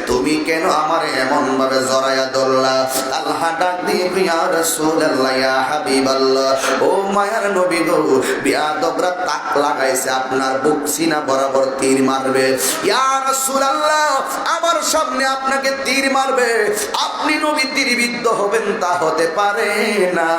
তুমি কেন আমার এমন ভাবে জড়াইয়া ধরলা? তালহা ডাক দিয়ে ইয়া রাসূলুল্লাহ, ইয়া হাবিবাল্লাহ, ও মায়ার নবী গো, বিয়াদবরা তাক লাগাইছে আপনার বুক সিনা বরাবর তীর মারবে। ইয়া রাসূলুল্লাহ, আমার সামনে আপনাকে তীর মারবে, আপনি নবী তীরবিদ্ধ হবেন তা হতে পারে না।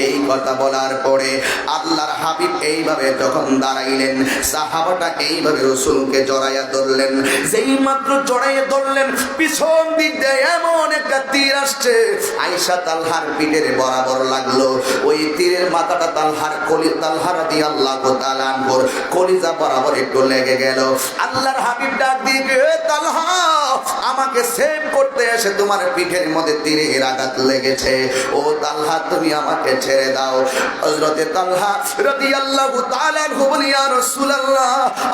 এই কথা বলার পরে আল্লাহর হাবিব এইভাবে যখন দাঁড়াইলেন, সাহাবাটা এইভাবে রাসূলকে জড়াইয়া ধরলেন। যেই মাত্র জড়াইয়া ধরলেন, পিছন দিক দিয়ে এমন একটা তীর আসছে, আয়েশা তালহার পিঠের বরাবর লাগলো। ওই তীরের মাথাটা তালহা রাদিয়াল্লাহু তাআলা আনহুর কলিজা বরাবর একটু লেগে গেল। আল্লাহর হাবিব ডাক দিয়ে, এ তালহা, আমাকে সেভ করতে এসে তোমার পিঠের মধ্যে তীরের আঘাত লেগেছে, ও তালহা তুমি আমাকে ছেড়ে দাও। হযরতে তালহা রাদিয়াল্লাহু তাআলা আনহু বলেন, ইয়া রাসূলুল্লাহ,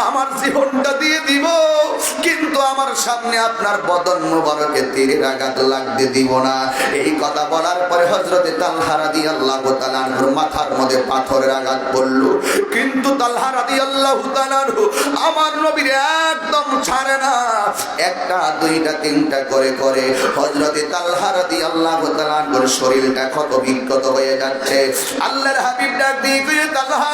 আমার জীবনটা দিয়ে দিব কিন্তু আমার সামনে আপনার বদন মুবারকে তীরের আঘাত লাগতে দিব না। এই কথা বলার পরে হযরতে তালহা রাদিয়াল্লাহু তাআলা আনহুর মাথার মধ্যে পাথরের আঘাত পড়ল, কিন্তু তালহা রাদিয়াল্লাহু তাআলা আনহু আমার নবীর একদম ছাড়ে না। একটা দুইটা তিনটা করে করে হযরতে তালহা রাদিয়াল্লাহু তাআলা আনহুর শরীরটা ক্ষত বিক্ষত হয়ে যাচ্ছে। আল্লাহর হাবিব ডাক দিয়ে কইে, তালহা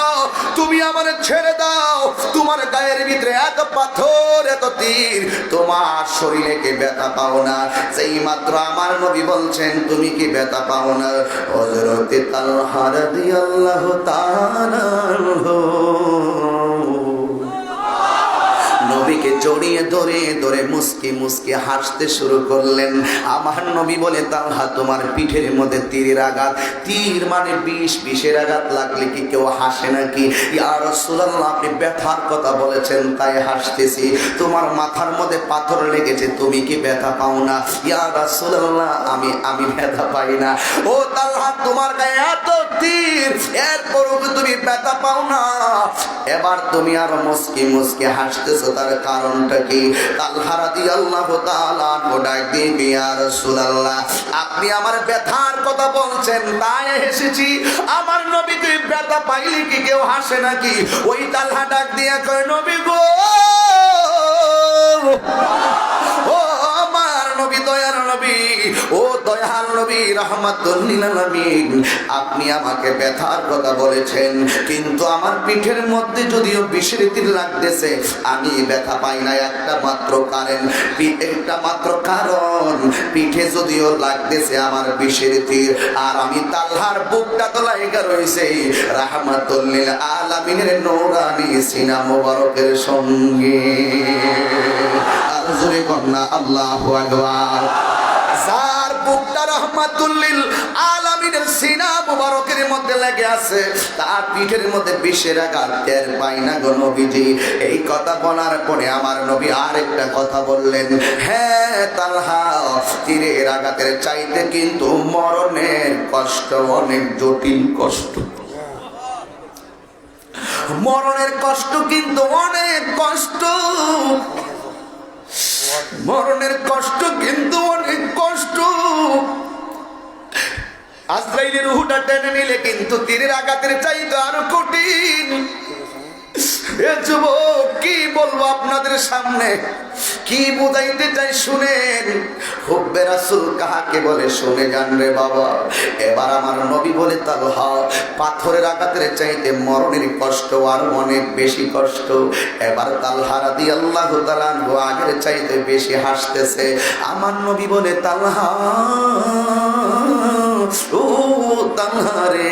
তুমি আমারে ছেড়ে দাও, তোমার গায়ের ভিতরে এত পাথর এত তীর, তোমার শরীরে কি ব্যথা পাও না? সেই মাত্র আমার নবী বলছেন তুমি কি ব্যথা পাও না? হযরতে তালহা রাদিয়াল্লাহু তাআলা নবীকে জড়িয়ে ধরে ধরে মুস্কি মুস্কি হাসতে শুরু করলেন। আমার নবী বলে, তালহা তোমার পিঠের মধ্যে তীরের আঘাত, তীর মানে বিষের আঘাত লাগলে কি কেউ হাসে নাকি? ইয়া রাসূলুল্লাহ, আপনি ব্যথার কথা বলেছেন তাই হাসতেছি, তোমার মাথার মধ্যে পাথর লেগেছে, তুমি কি ব্যথা পাও না? ইয়া রাসূলুল্লাহ, আমি ব্যথা পাই না। ও তালহা, তোমার গায়ে এত তীর, এরপরও তুমি ব্যথা পাও না? এবার তুমি আর মুস্কি মুস্কি হাসতেছো, তার কারণটা কি? তালহা রাদিয়াল্লাহু তাআলা আনহু ডাক দিয়ে, ইয়া রাসূলুল্লাহ, আপনি আমার ব্যথার কথা বলছেন তাই হেসেছি, আমার নবী তুই ব্যথা পাইলে কি কেউ হাসে নাকি? ওই তালহা ডাক দিয়ে কয়, নবী গো, ও আমার নবী, দয়ার নবী, ও দয়াল নবী রাহমাতুল লিল আলামিন, আপনি আমাকে ব্যথার কথা বলেছেন কিন্তু আমার পিঠের মধ্যে যদিও বিষের তীর লাগতেছে, আমি ব্যথা পাই না একটা মাত্র কারণ, একটা মাত্র কারণ, পিঠে যদিও লাগতেছে আমার বিষের তীর, আর আমি তালহার বুকটা তো লাগা রয়েছে রাহমাতুল লিল আলামিনের নূরানি সিনা মোবারকের সঙ্গে। জোরে কন্যা আল্লাহু আকবার। যার বুকটা রাহমাতুল লিল আলামিনের সিনা মুবারকের মধ্যে লেগে আছে, তার পিঠের মধ্যে বিষের আঘাত টের পাই না গো নবীজি। এই কথা বলার পরে আমার নবী আরেকটা কথা বললেন, হ্যাঁ তালহা, তীরের আঘাতের চাইতে কিন্তু মরণের কষ্ট অনেক জটিল কষ্ট। মরণের কষ্ট কিন্তু অনেক কষ্ট, মরণের কষ্ট কিন্তু অনেক কষ্ট। আজরাইলের রূহটা টেনে নিলে কিন্তু তীরের আঘাতের চাইতে আরো কঠিন। এ যুবক, কি বলবো আপনাদের সামনে, কি বুঝাইতে চাই শুনেন। হুব্বে রাসূল কাহাকে বলে শুনে যান রে বাবা। এবার আমার নবী বলে তালহা, পাথরের আঘাতের চাইতে মরণের কষ্ট আর অনেক বেশি কষ্ট। এবার তালহা রাদিয়াল্লাহু তাআলা আনহু আগের চাইতে বেশি হাসতেছে। আমার নবী বলে তালহা, ও তালহা রে,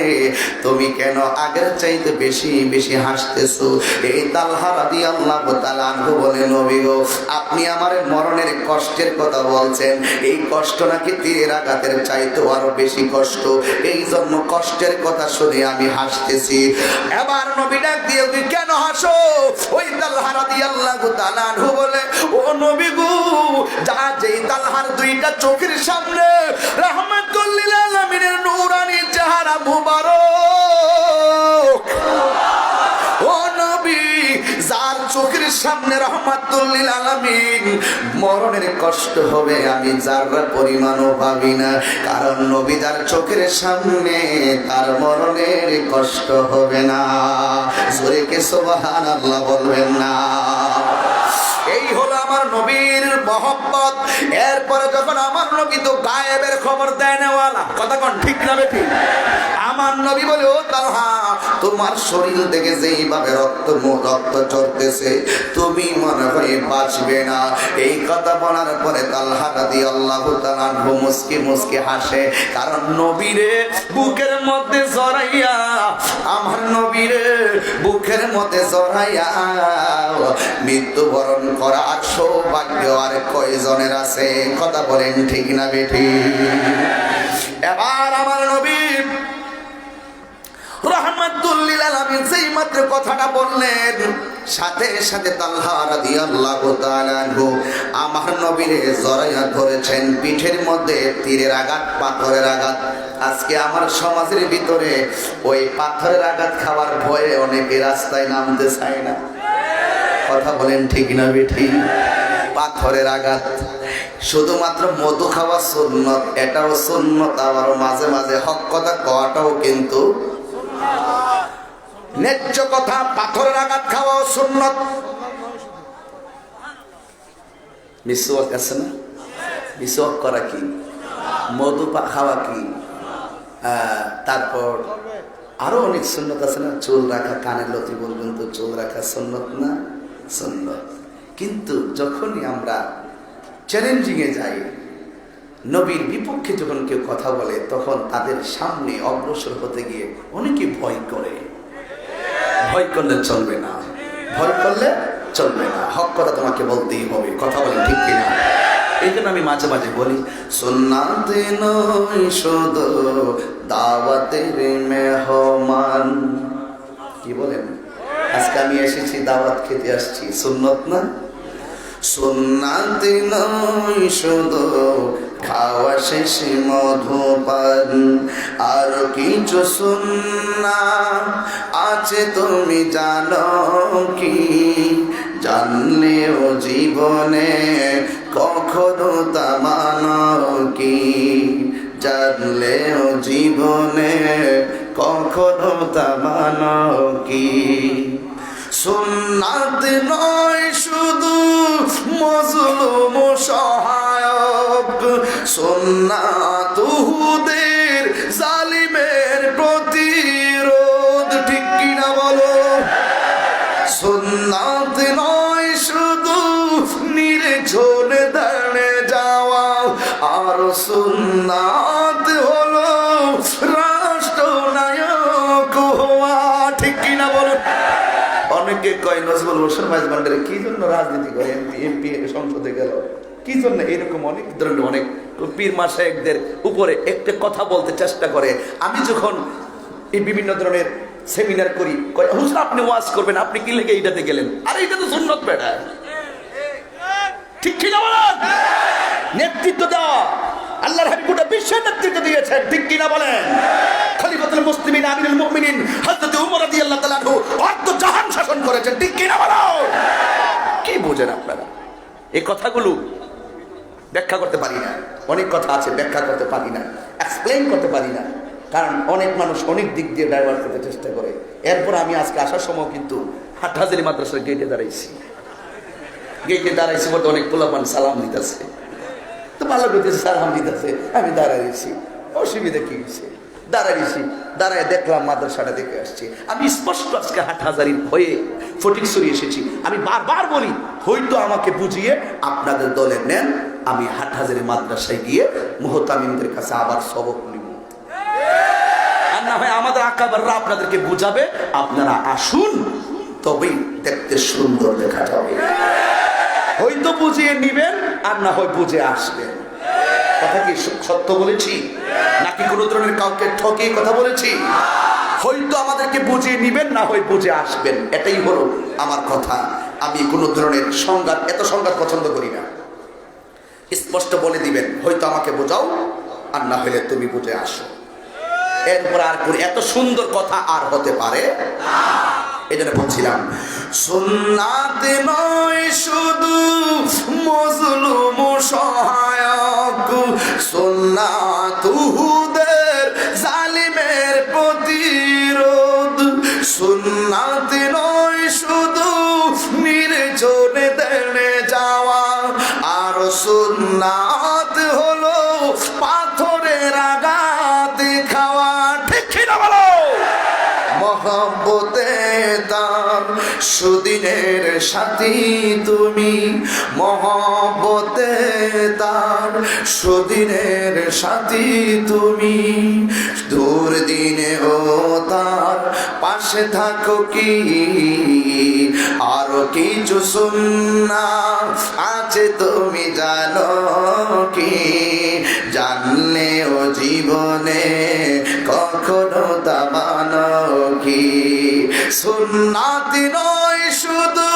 তুমি কেন আগের চাইতে বেশি বেশি হাসতেছো? এই তালহা রাদিয়াল্লাহু তাআলা আনহু বলে, নবী গো, আপনি আমার মরণের কষ্টের কথা বলছেন, এই কষ্ট নাকি তীরের আঘাতের চাইতে আরো বেশি কষ্ট, এই জন্য কষ্টের কথা শুনে আমি হাসতেছি। এবার নবী ডাক দিয়ে, তুই কেন হাসো? ওই তালহা রাদিয়াল্লাহু তাআলা আনহু বলে, ও নবী গো, যা যেই তালহার দুইটা চোখের সামনে রাহমাতুল লিল আলামিনের নূরানি চেহারা মুবারক, ও নবী, যার চোখের সামনে রাহমাতুল লিল আলামিন, মরণের কষ্ট হবে আমি যারা পরিমাণও ভাবি না। কারণ নবী যার চোখের সামনে, তার মরণের কষ্ট হবে না। জোরে কে সুবহানাল্লাহ বলবেন না? এই হলো আমার নবীর মহব্বত। এরপরে যখন আমার নবী তো গায়েবের খবর দেয় নেওয়ালা, কথা কোন ঠিক না বেঠিক? আমার নবী বলে, ও তালহা, তোমার শরীর থেকে যেইভাবে রক্ত চড়তেছে, তুমি মনে হয় বাঁচবে না। এই কথা বলার পরে তালহা রাদিয়াল্লাহু তাআলা আনহু মুস্কি মুস্কি হাসে। কারণ নবীরে বুকের মধ্যে জড়াইয়া, আমার নবীরে বুকের মধ্যে জড়াইয়া মৃত্যুবরণ করা সৌভাগ্য আর কয়জনের আছে? কথা বলেন ঠিক না বেঠিক? এবার আমার নবী রাহমাতুল লিল আলামিন যেই মাত্র কথাটা বললেন, সাথে সাথে তালহা রাদিয়াল্লাহু তাআলা আনহু আমার নবীরে জড়াইয়া ধরেছেন। পিঠের মধ্যে তীরের আঘাত, পাথরের আঘাত। আজকে আমার সমাজের ভিতরে ওই পাথরের আঘাত খাওয়ার ভয়ে অনেকে রাস্তায় নামতে চায় না। কথা বলেন ঠিক না বেঠিক? পাথরের আঘাত, শুধুমাত্র মধু খাওয়া সুন্নত, এটাও সুন্নত, আবার মাঝে মাঝে হক কথা কওয়াটাও কিন্তু ন্যায্য কথা। পাথরের আঘাত খাওয়াও সুন্নত। মিসওয়াক আছে না? মিসওয়াক করা কি? মধু খাওয়া কি? তারপর আরো অনেক সুন্নত আছে না? চুল রাখা, কানের লতি বলবেন তো চুল রাখা সুন্নত না? সুন্নত। কিন্তু যখনই আমরা চ্যালেঞ্জিংয়ে যাই, নবীর বিপক্ষে যখন কেউ কথা বলে, তখন তাদের সামনে অগ্রসর হতে গিয়ে অনেকে ভয় করে। ভয় করলে চলবে না, ভয় করলে চলবে না। হক কথা তোমাকে বলতেই হবে। কথা বলেন ঠিক কিনা? এই জন্য আমি মাঝে মাঝে বলি, সুন্নাতে নয় শুধু দাওয়াতের মেহমান। কি বলেন? আজকে আমি এসেছি দাওয়াত খেতে আসছি, সুন্নত না? সুন্নাতে নয় শুধু খাওয়া শেষে মধুপান, আর কিছু সুন্নাত আছে তুমি জানো কি? জানলেও জীবনে কখনো তা মানো কি? জানলেও জীবনে কখনো তা মানো কি? সুন্নাত নয় শুধু মজলুম সহায়ক, সুন্নাত উহুদের জালিমের প্রতিরোধ। ঠিক কিনা বলো? সুন্নাত নয় শুধু নির্ঝর দাঁড়ে যাওয়া, আর সুন্নাত হলো রাষ্ট্রনায়ক হওয়া। ঠিক কিনা বলো? অনেকে কয় নজরুল হোসেন মাইজবান্ডারে কি জন্য রাজনীতি করে, এমপি সংসদে গেল, কি জন্য? এরকম অনেক ধরনের অনেক পীর মাশায়েখদের উপরে একটা কথা বলতে চেষ্টা করে। আমি যখন এই বিভিন্ন ধরনের সেমিনার করি, কয় হুজুর আপনি ওয়াজ করবেন, আপনি কি লেগে এইটাতে গেলেন? আরে এটা তো সুন্নত বেটা। ঠিক কিনা বলেন? নেতৃত্ব দেওয়া, আল্লাহর হাবিব গোটা বিশ্বের নেতৃত্ব দিয়েছেন। ঠিক কিনা বলেন? খলিফাতুল মুসলিমিন আমিরুল মুমিনিন হযরত ওমর রাদিয়াল্লাহু তাআলা আনহু অর্ধ জাহান শাসন করেছেন, ঠিক কি না বলো? কি বোঝেন আপনারা? এই কথাগুলো ব্যাখ্যা করতে পারি না, অনেক কথা আছে ব্যাখ্যা করতে পারি না, এক্সপ্লেইন করতে পারি না, কারণ অনেক মানুষ অনেক দিক দিয়ে ডাইভার্ট করতে চেষ্টা করে। এরপর আমি আজকে আসার সময় কিন্তু হাটহাজারী মাদ্রাসার গেটে দাঁড়াইছি, বলতে অনেক পোলাপান সালাম দিতেছে, তো ভালো করতেছে, সালাম দিতেছে, আমি দাঁড়াইছি, অসুবিধা কি হয়েছে? দাঁড়ায় দেখলাম মাদ্রাসাটা দেখে আসছি। আমি স্পষ্ট আজকে হাটহাজারীর হয়ে ফটিকছড়ি এসেছি। আমি বারবার বলি, হয়তো আমাকে বুঝিয়ে আপনাদের দলে নেন, আমি হাটহাজারী মাদ্রাসায় গিয়ে মুহতামিমদের কাছে আবার সবক নিব, আর না হয় আমাদের আকাবাররা আপনাদেরকে বুঝাবে। আপনারা আসুন, তবেই দেখতে সুন্দর দেখা যাবে। হয়তো বুঝিয়ে নিবেন, আর না হয় বুঝে আসবেন। কথা কি সত্য বলেছি নাকি কোনো ধরনের কাউকে ঠকিয়ে কথা বলেছি? হয়তো আমাদেরকে বুঝিয়ে নিবেন, না হয় বুঝে আসবেন, এটাই হলো আমার কথা। আমি কোনো ধরনের সংঘাত, এত সংঘাত পছন্দ করি না। স্পষ্ট বলে দিবেন, হয়তো আমাকে বোঝাও, আর না হলে তুমি বুঝে আসো। এরপর আর করে এত সুন্দর কথা আর হতে পারে? এই জন্য বলছিলাম, সুন্নাত নয় শুধু মজলুম সহায়ক, সুন্নাত উহুদের জালিমের প্রতিরোধ, সুন্নাত নয় শুধু নির্জনে দেনে যাওয়া, আর সুন্নাত হলো পাথরের আঘাত খাওয়া, ঠিক কিনা বলো? মহব্বতে তার সুদিনের সাথী তুমি, মহব্বতে তার সুদিনের সাথী তুমি, দুর্দিনে ও তার পাশে থাকো কি, আরো কিছু সুন্নাত আছে তুমি জানো কি, জানলে ও জীবনে কখনো তা মানো কি। সুন্নাত নয় শুধু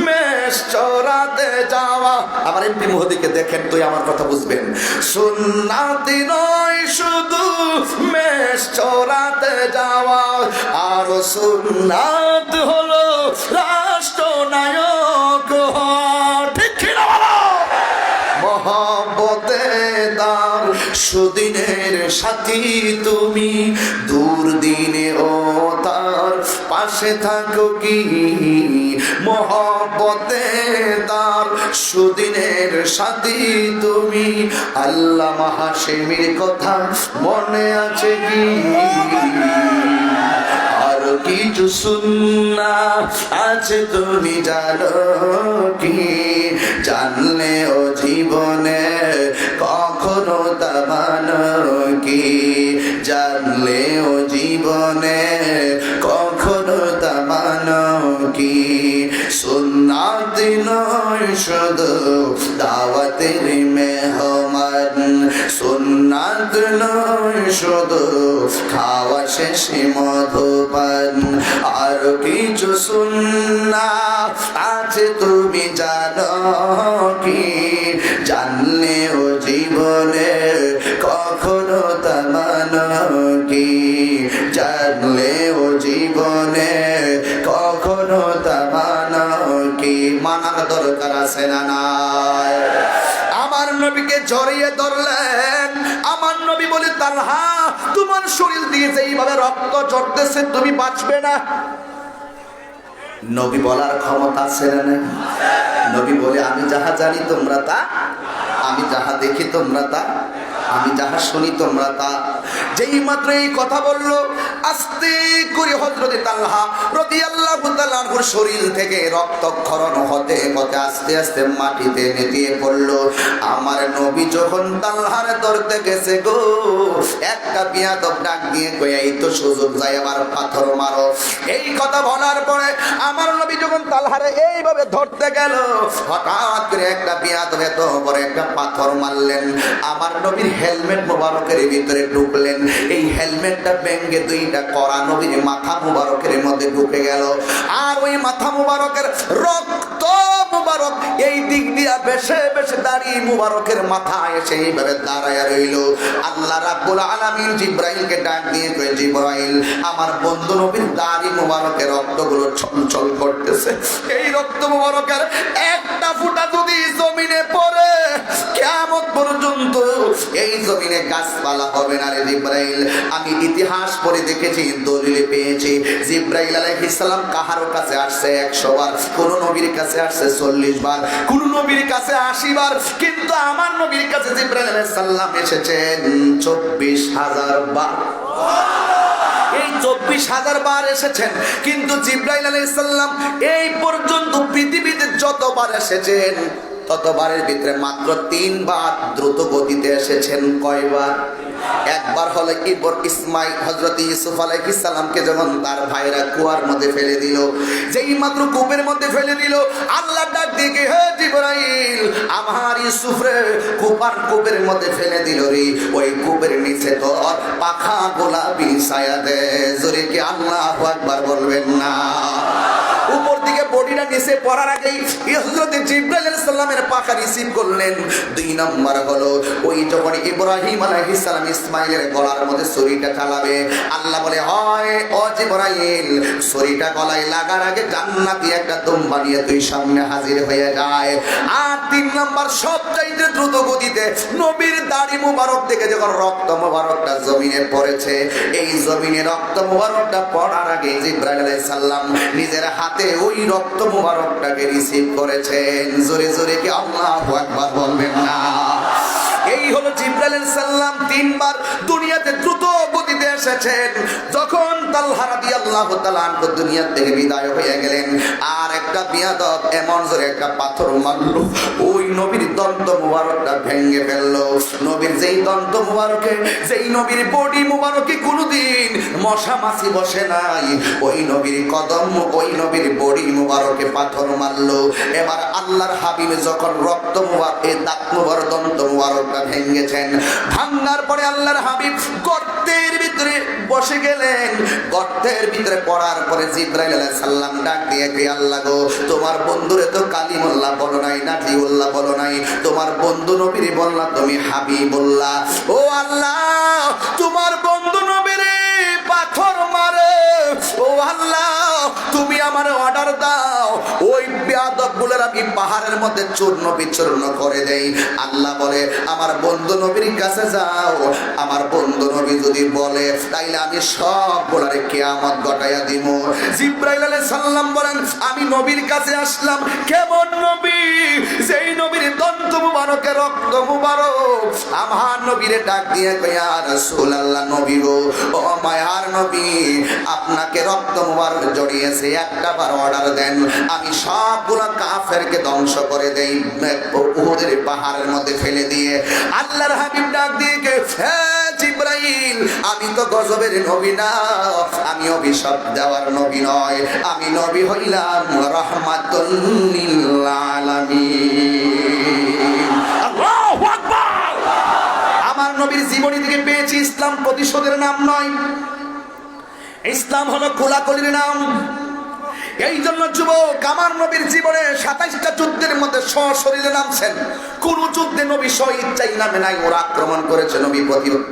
মেষ চড়াতে যাওয়া, আমার এমপি মহোদয়কে দেখেন, তুই আমার কথা বুঝবেন। সুন্নাত নয় শুধু মেষ চড়াতে যাওয়া, আর সুন্নাত হলো রাষ্ট্রনায়ক হওয়া, ঠিক কিনা বলো? মহব্বতে দার সুদিনের সাথী তুমি, দুর্দিনে ও তার পাশে থাকো কি, মহব্বতে তার সুদিনের সাথী তুমি। আল্লামা হাশেমির কথা মনে আছে কি, আর কিছু সুন্নাত আছে তুমি জানো কি, জানলে ও জীবনে কখনো তা মানো কি, জানলে ও জীবনে কখনো তা মানো কি। সুন্নাত নয় শুধু দাওয়াতের মেহমান, সুন্নাত নয় শুধু খাওয়া শেষে মধুপান, আর কিছু সুন্নাত আছে তুমি জানো কি, জানলে ও জীবনে কখনো তা মানো কি, জানলে ও জীবনে কখনো তা মানো কি। মানার দরকার আছে না নাই? আমার নবীকে জড়িয়ে ধরলেন, আমার নবী বলে, তালহা তোমার শরীর দিয়ে এইভাবে রক্ত ঝরতেছে, তুমি বাঁচবে না। নবী বলার ক্ষমতা আছে না? নবী বলে, আমি যাহা জানি তোমরা তা, আমি যাহা দেখি তোমরা তা, আমি যাহা শুনি তোমরা তা। যেই মাত্র এই কথা বলল, আস্তে করে হযরত তালহা রাদিয়াল্লাহু তাআলা আনহুর শরীর থেকে রক্তক্ষরণ হতে হতে আস্তে আস্তে মাটিতে নেতিয়ে পড়ল। আমার নবী যখন তালহারে ধরতে গেছে গো, একটা বিয়াদব ডাক দিয়ে কই, এই তো সুযোগ, যাই আবার পাথর মারো। এই কথা বলার পরে আমার নবী যখন তালহারে এইভাবে ধরতে গেল, হঠাৎ করে একটা বিয়াদব এত বড় একটা পাথর মারলেন। আমার নবীর হেলমেট মুবারকের ভিতরে ঢুকলেন, এই হেলমেটটা ভেঙে দুইটা কড়া নবীর মাথা মুবারকের মধ্যে ঢুকে গেল, আর ওই মাথা মুবারকের রক্ত মুবারক এই দিক দিয়া বেশে বেশে দাড়ি মুবারকের মাথায় এসে এইভাবে দাঁড়ায়া রইল। আল্লাহ রাব্বুল আলামিন জিব্রাইলকে ডাক দিয়ে কয়, জিব্রাইল, আমার বন্ধু নবীর দাড়ি মুবারকের রক্তগুলো ছলছল করতেছে। এই রক্ত মুবারকের একটা ফোঁটা যদি জমিনে পড়ে কিয়ামত পর্যন্ত এই জমিনে গাছপালা হবে না রে জিব্রাইল। আমি ইতিহাস পড়ে দেখেছি, দলিলে পেয়েছি, জিব্রাইল আলাইহিস সালাম কাহারো কাছে আসছে 100 বার, কোন নবীর কাছে আসছে 40 বার, কোন নবীর কাছে 80 বার, কিন্তু আমার নবীর কাছে জিব্রাইল আলাইহিস সালাম এসেছেন 24,000 বার। এই 24,000 বার এসেছেন, কিন্তু জিব্রাইল আলাইহিস সালাম এই পর্যন্ত পৃথিবীতে যতবার এসেছেন ততবারের ভিতরে মাত্র 3 বার দ্রুত গতিতে এসেছেন। কয়বার? একবার হলো ইসমাইল হযরত ইউসুফ আলাইহিস সালামকে যখন তার ভাইরা কুয়ার মধ্যে ফেলে দিল, যেই মাত্র কূপের মধ্যে ফেলে দিল, আল্লাহ ডাক দিয়ে, হে জিবরাইল, আমার ইউসুফ রে কূপের মধ্যে ফেলে দিল রে, ওই কূপের নিচে তোর পাখা গোলাপি ছায়া দে। জোরে কি আল্লাহু আকবার বলবেন না? উপর দিকে বডিটা নিচে পড়ার আগেই হযরত জিবরাইল আলাইহিস সালামের পাখা রিসিভ করলেন। 2 নম্বর হলো ওই যখন ইব্রাহিম আলাইহিস সালাম ইসমাইলের গলার মধ্যে ছুরিটা চালাবে, আল্লাহ বলে, হয় ও জিবরাইল, ছুরিটা গলায় লাগার আগে জান্নাতি একটা দুম্বা নিয়ে তুই সামনে হাজির হয়ে যায়। আর 3 নম্বর সবচাইতে দ্রুত গতিতে নবীর দাড়ি মুবারক থেকে যখন রক্ত মুবারকটা জমিনে পড়েছে, এই জমিনে রক্ত মুবারকটা পড়ার আগে জিবরাইল আলাইহিস সালাম নিজের হাতে ওই রক্ত মুবারকটাকে রিসিভ করেছেন। জোরে জোরে কি আল্লাহু আকবার বলবেন না? এই হলো জিবরাইল আলাইহিস সালাম 3 বার দুনিয়াতে দ্রুত গতিতে এসেছেন। যখন তালহা রাদিয়াল্লাহু তাআলা আনহু দুনিয়া থেকে বিদায় হয়ে গেলেন, আর একটা বিয়াদব এমন জোরে একটা পাথর মারলো, ওই নবীর দন্ত মুবারকটা ভেঙে ফেললো। নবীর যেই দন্ত মুবারকে, যেই নবীর বডি মুবারকে কোনোদিন মশা মাছি বসে নাই, ওই নবীর কদম, ওই নবীর বডি মুবারকে পাথর মারলো। এবার আল্লাহর হাবিব যখন রক্ত মুবারক, এই দাঁত মুবারক, দন্ত মুবারকটা ভেঙেছেন, ভাঙার পরে আল্লাহর হাবিব গর্তের ভিতরে বসে গেলেন। গর্তের ভিতরে পড়ার পরে জিবরাইল আলাইহিস সালাম ডাক দিয়ে, কে আল্লাহ গো, তোমার বন্ধুরে তো কালিমুল্লাহ বলো নাই, নাজিউল্লাহ বলো নাই, তোমার বন্ধু নবীরে বললা তুমি হাবিবুল্লাহ। ও আল্লাহ, তোমার বন্ধু নবীরে পাথর মারে, ও আল্লাহ তুমি আমার অর্ডার দাও, ওই বেয়াদবগুলোর আমি পাহাড়ের মধ্যে চূর্ণ বিচূর্ণ করে দেই। আল্লাহ বলে, আমার বন্ধু নবীর কাছে যাও, আমার বন্ধু নবী যদি বলে তাইলে আমি সবগুলারে কিয়ামত ঘটাইয়া দিব। জিবরাইল আলাইহিস সালাম বলেন, আমি নবীর কাছে আসলাম, কেমন নবী? যেই নবীর দন্ত মুবারকে রক্ত মুবারক। আমার নবীরে ডাক দিয়ে কয়, ইয়া রাসূলুল্লাহ, নবী গো, ও মায়ার নবী, আপনাকে রক্ত মুবারক জড়িয়েছে, একটা বার অর্ডার দেন, আমি সবগুলা কাফেরকে ধ্বংস করে দেই উহুদের পাহাড়ের মধ্যে ফেলে দিয়ে। আল্লাহর হাবিব ডাক দিয়ে, হে জিবরাইল, আমি তো গজবের নবী না, আমি অভিশাপ দেওয়ার নবী নয়, আমি নবী হইলাম রাহমাতুল লিল আলামিন। আল্লাহু আকবার। আমার নবীর জীবনী থেকে পেয়েছি, ইসলাম প্রতিশোধের নাম নয়, ইসলাম হলো কোলাকুলির নাম। এই জন্য যুবক, আমার নবীর জীবনে 27টা যুদ্ধের মধ্যে সশরীরে নামছেন। কোন যুদ্ধে নবী স্বইচ্ছায় নামে নাই, ওরা আক্রমণ করেছে, নবী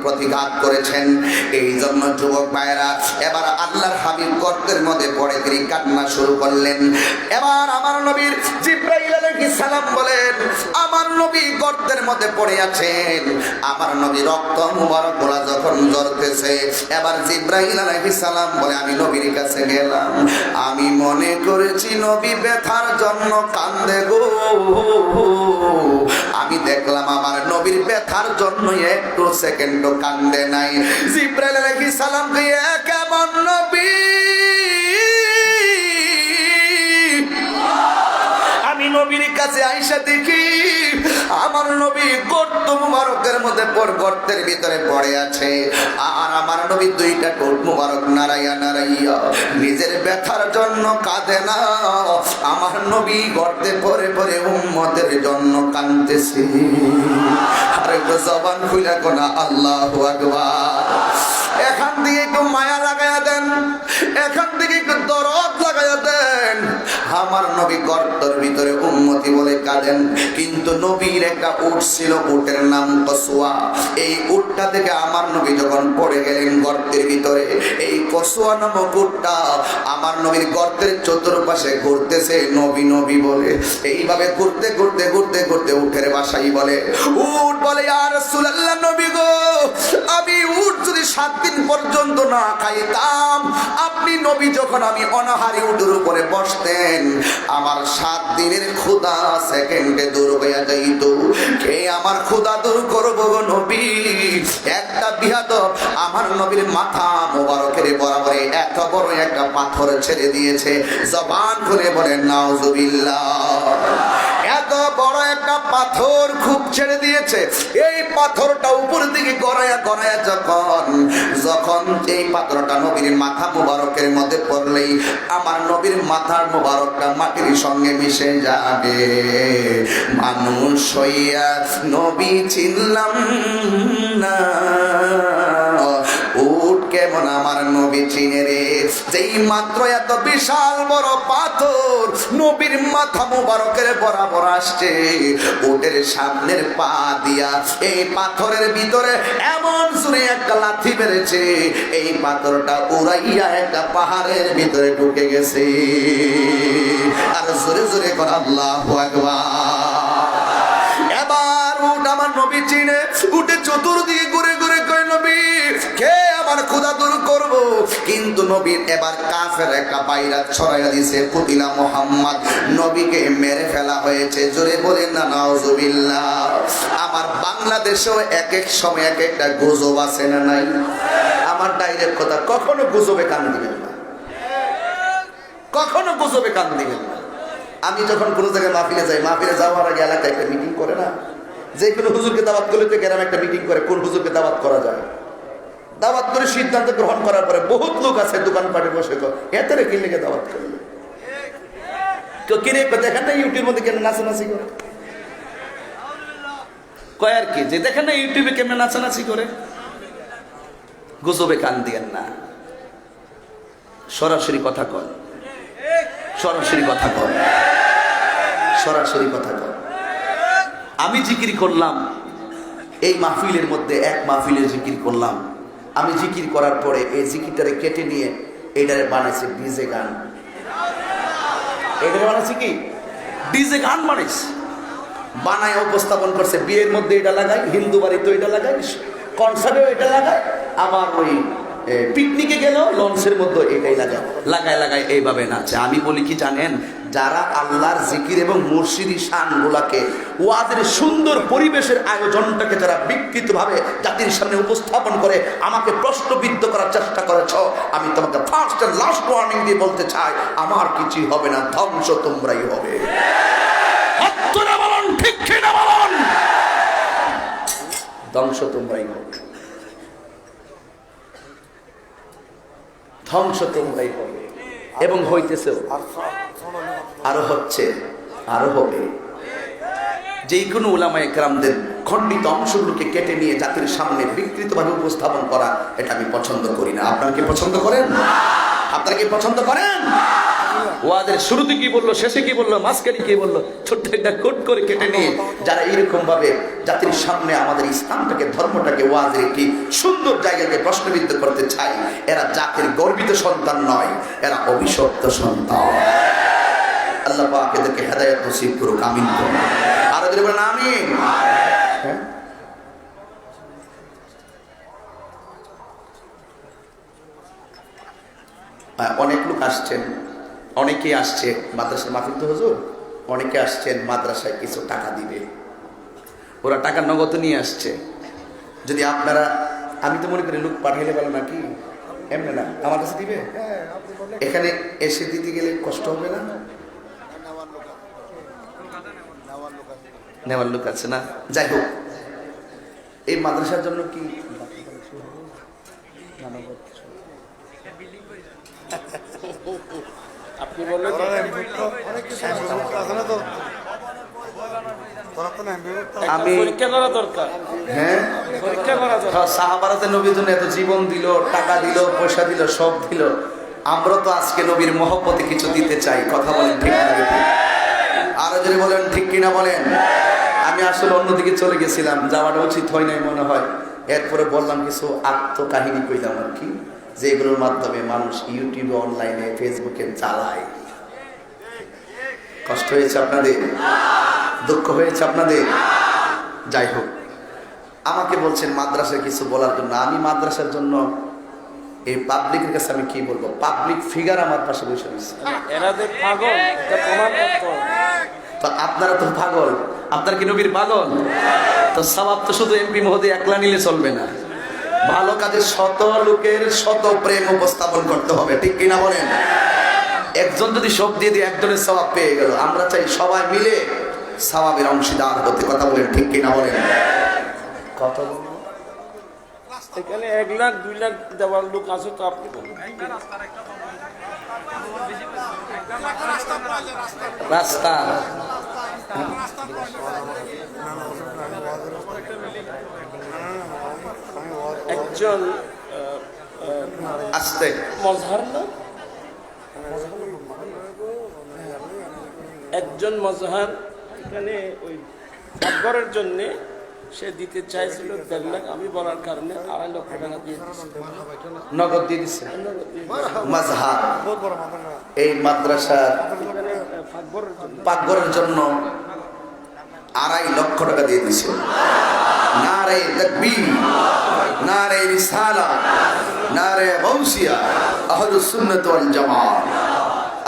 প্রতিঘাত করেছেন। এই জন্য যুবক ভাইয়েরা, এবার আল্লাহর হাবিব গর্তের মধ্যে পড়ে তিনি কান্না শুরু করলেন। এবার আমার নবীর জিবরাইল আলাইহিস সালাম বলেন, আমার নবী গর্তের মধ্যে পড়ে আছেন, আমার নবী রক্ত মুবারক গুলা যখন ঝরতেছে, এবার জিবরাইল আলাইহিস সালাম বলে, আমি নবীর কাছে গেলাম, আমি মনে করেছি নবী ব্যথার জন্য কান্দে গো, আমি দেখলাম আমার নবীর ব্যথার জন্য একটু সেকেন্ডও কান্দে নাই। জিবরাইল আলাইহিস সালাম কে, কেমন নবী? আমি নবীর কাছে আইসা দেখি আমার নবী গর্ত মুবারকের মধ্যে গর্তের ভিতরে পড়ে আছে, আর আমার নবী 2টা ঠোঁট মুবারক নাড়াইয়া নাড়াইয়া নিজের ব্যথার জন্য কাঁদে না, আমার নবী গর্তে পড়ে পড়ে উম্মতের জন্য কাঁদতেছে। আর একটু জবান খুলে কোনা আল্লাহু আকবার। এখান থেকে একটু মায়া লাগাইয়া দেন, এখান থেকে একটু দরদ লাগাইয়া দেন। আমার নবী গর্তের ভিতরে উম্মতি বলে কাঁদেন। কিন্তু নবীর একটা উট ছিল, উটের নাম কসুয়া। এই উটটা থেকে আমার নবী যখন পড়ে গেলেন গর্তের ভিতরে, এই কসুয়া নামক উটটা আমার নবীর গর্তের চতুর্পাশে ঘুরতেছে, নবী নবী বলে। এইভাবে ঘুরতে ঘুরতে ঘুরতে ঘুরতে উটের বাসাই বলে, উট বলে ইয়া রাসূলুল্লাহ, নবী গো, আমি উট যদি 7 দিন পর্যন্ত না খাইতাম, আপনি নবী যখন আমি অনাহারি উটের উপরে বসতেন, আমার 7 দিনের ক্ষুধা সেকেন্ডে দূর হয়ে যাইত। কে আমার ক্ষুধা দূর করবো গো নবী? একটা বিহাদব আমার নবীর মাথা মোবারকের বরাবরে এত বড় একটা পাথর ছেড়ে দিয়েছে। জবান খুলে বলেন নাউজুবিল্লাহ। এত বড় একটা পাথর খুব ছেড়ে দিয়েছে। এই পাথরটা উপর দিকে গড়ায়া গড়ায়া যখন এই পাথরটা নবীর মাথা মোবারকের মধ্যে পড়লেই আমার নবীর মাথার মোবারকটা মাটির সঙ্গে মিশে যাবে। মানুষ হইয়া নবী চিনলাম না, উট কেমন আমার নবী চিনে রে? যেই মাত্র এত বিশাল বড় পাথর নবীর মাথা মোবারকের বরাবর আসছে, উটের সামনের পা দিয়া এই পাথরের ভিতরে এমন জোরে একটা লাথি মেরেছে, এই পাথরটা উড়াইয়া একটা পাহাড়ের ভিতরে ঢুকে গেছে। আর জোরে জোরে কর আল্লাহু আকবার। এবার উট আমার নবী চিনে, উঠে চতুর্দিকে ঘুরে ঘুরে কয়, নবী কে আমার ক্ষুধা দূর করব? কিন্তু নবীর এবার কাফের একটা বাইরা ছড়াইয়া দিছে, কুতিলা মুহাম্মদ, নবীকে মেরে ফেলা হয়েছে। জোরে বলেন না নাউজুবিল্লাহ। আমার বাংলাদেশেও এক এক সময় এক একটা গুজব আছে না নাই? আমার ডাইরেক্ট কথা, কখনো গুজবে কান দিবেন না, কখনো গুজবে কান দিবেন না। আমি যখন কোনো জায়গায় মাহফিলে যাই, মাহফিলে যাওয়ার আগে এলাকায় একটা মিটিং করে না, যে কোনো হুজুরকে দাওয়াত করলে তো গ্রামে একটা মিটিং করে কোন হুজুরকে দাওয়াত করা যায়। দাওয়াত করে সিদ্ধান্ত গ্রহণ করার পরে বহুত লোক আছে দোকানপাটে বসে এত রে কি লেগে দাওয়াত করবে, কেউ কিনে দেখেন না ইউটিউবের মধ্যে কেন নাচানাচি করে, কয় আর কি যে দেখেন না ইউটিউবে কেমন নাচানাচি করে। গুজবে কান দিয়েন না, সরাসরি কথা কন, সরাসরি কথা কন, সরাসরি কথা কন। আমি জিকির করলাম এই মাহফিলের মধ্যে, এক মাহফিলের জিকির করলাম, আমি জিকির করার পরে এই জিকিরটারে কেটে নিয়ে এটারে বানাইছে ডিজে গান। এটারে বানাইছে কি ডিজে গান বানাইছে, বানায় উপস্থাপন করছে। বিয়ের মধ্যে এটা লাগাই, হিন্দু বাড়িতে এটা লাগাই, কনসার্টেও এটা লাগাই, আবার ওই পিকনিকে গেল লঞ্চের মধ্যে এটাই লাগায় লাগায় লাগায় এইভাবে নাচে। আমি বলি কি জানেন, যারা আল্লাহর জিকির এবং মুর্শিদি শানগুলাকে ওয়াজের সুন্দর পরিবেশের আয়োজনটাকে যারা বিকৃতভাবে জাতির সামনে উপস্থাপন করে আমাকে প্রশ্নবিদ্ধ করার চেষ্টা করেছ, আমি তোমাকে ফার্স্ট এন্ড লাস্ট ওয়ার্নিং দিয়ে বলতে চাই, আমার কিছুই হবে না, ধ্বংস তোমরাই হবে। ঠিক কিনা বলুন, ধ্বংস তোমরাই হবে, ধ্বংস তোমরাই হবে। এবং হইতেছে, আরো হচ্ছে, আরো হবে। যে কোনো উলামায়ে কেরামদের খণ্ডিত অংশগুলোকে কেটে নিয়ে জাতির সামনে বিকৃতভাবে উপস্থাপন করা, এটা আমি পছন্দ করি না। আপনারা কি পছন্দ করেন? আপনারা কি পছন্দ করেন? ওয়াদের শুরুতে কি বললো, শেষে কি বললো, মাঝখানে কি বললো, ছোট্ট একটা কোট করে কেটে নিয়ে যারা এরকম ভাবে জাতির সামনে আমাদের ইসলামটাকে, ধর্মটাকে, ওয়াজের একটি সুন্দর জায়গাকে প্রশ্নবিদ্ধ করতে চায়, এরা জাতির গর্বিত সন্তান নয়, এরা অভিশপ্ত সন্তান। আল্লাহ পাক এদেরকে হেদায়েত নসিব করুক, আমিন করুন। আর এদের বলেন আমিন। অনেক লোক আসছেন, অনেকেই আসছে মাদ্রাসার মাহফিল তো হুজুর, অনেকে আসছেন মাদ্রাসায় কিছু টাকা দিবে, ওরা টাকা নগদ নিয়ে আসছে। যদি আপনারা, আমি তো মনে করি লোক পাঠাইলে ভালো নাকি, এমনি না আমার কাছে দিবে, এখানে এসে দিতে গেলে কষ্ট হবে না? নেওয়ার লোক আছে না? যাই হোক, এই মাদ্রাসার জন্য কি আপনি বললেন আমি পরীক্ষা করা দরকার, হ্যাঁ পরীক্ষা করা দরকার। সাহাবারা নবীর জন্য এত জীবন দিল, টাকা দিল, পয়সা দিল, সব দিল, আমরা তো আজকে নবীর মহব্বতে কিছু দিতে চাই, কথা বলেন ঠিক না বেঠিক? আরো যদি বলেন ঠিক কিনা বলেন। আমি আসলে অন্যদিকে চলে গেছিলাম, যাওয়াটা উচিত হয় নাই মনে হয়। এরপরে বললাম কিছু আত্মকাহিনী কইলাম আর কি, যেগুলোর মাধ্যমে মানুষ ইউটিউবে, অনলাইনে, ফেসবুকে চালায়। কষ্ট হয়েছে আপনাদের? দুঃখ হয়েছে আপনাদের? যাই হোক, আমাকে বলছেন মাদ্রাসায় কিছু বলার জন্য। আমি মাদ্রাসার জন্য এই পাবলিকের কাছে আমি কি বলবো? পাবলিক ফিগার আমার পাশে বসে রয়েছে। এরা যে পাগল এটা প্রমাণ করতে হবে। তো আপনারা তো পাগল, আপনার কি নবীর পাগল? তো সওয়াব তো শুধু এমপি মহোদয় একলা নিলে চলবে না, ভালো কাজে শত লোকের শত প্রেম উপস্থাপন করতে হবে, ঠিক কিনা বলেন? একজন যদি সব দিয়ে দিয়ে একজনের সওয়াব পেয়ে গেল, আমরা চাই সবাই মিলে সওয়াবের অংশীদার হতে, কথা বলেন ঠিক কিনা বলেন? কথা বলুন। এখানে 1 লাখ 2 লাখ দেওয়ার লোক আছে, তো আপনি বলুন। রাস্তা একজন আসতে মজহার না, একজন মজহার এখানে ওই ডাকঘরের জন্য সে দিতে চাইছিল 1.5 লাখ, আমি বলার কারণে 2.5 লক্ষ টাকা দিয়ে দিচ্ছিল। নগদ দিয়ে দিচ্ছে মাজহার। এই মাদ্রাসার এখানে ডাকঘরের জন্য পাকঘরের জন্য 2.5 লক্ষ টাকা দিয়ে দিচ্ছে। নারে তাকবীর, নারে রিসালা, নারে গাউসিয়া, আহলুস সুন্নাত ওয়াল জামাত।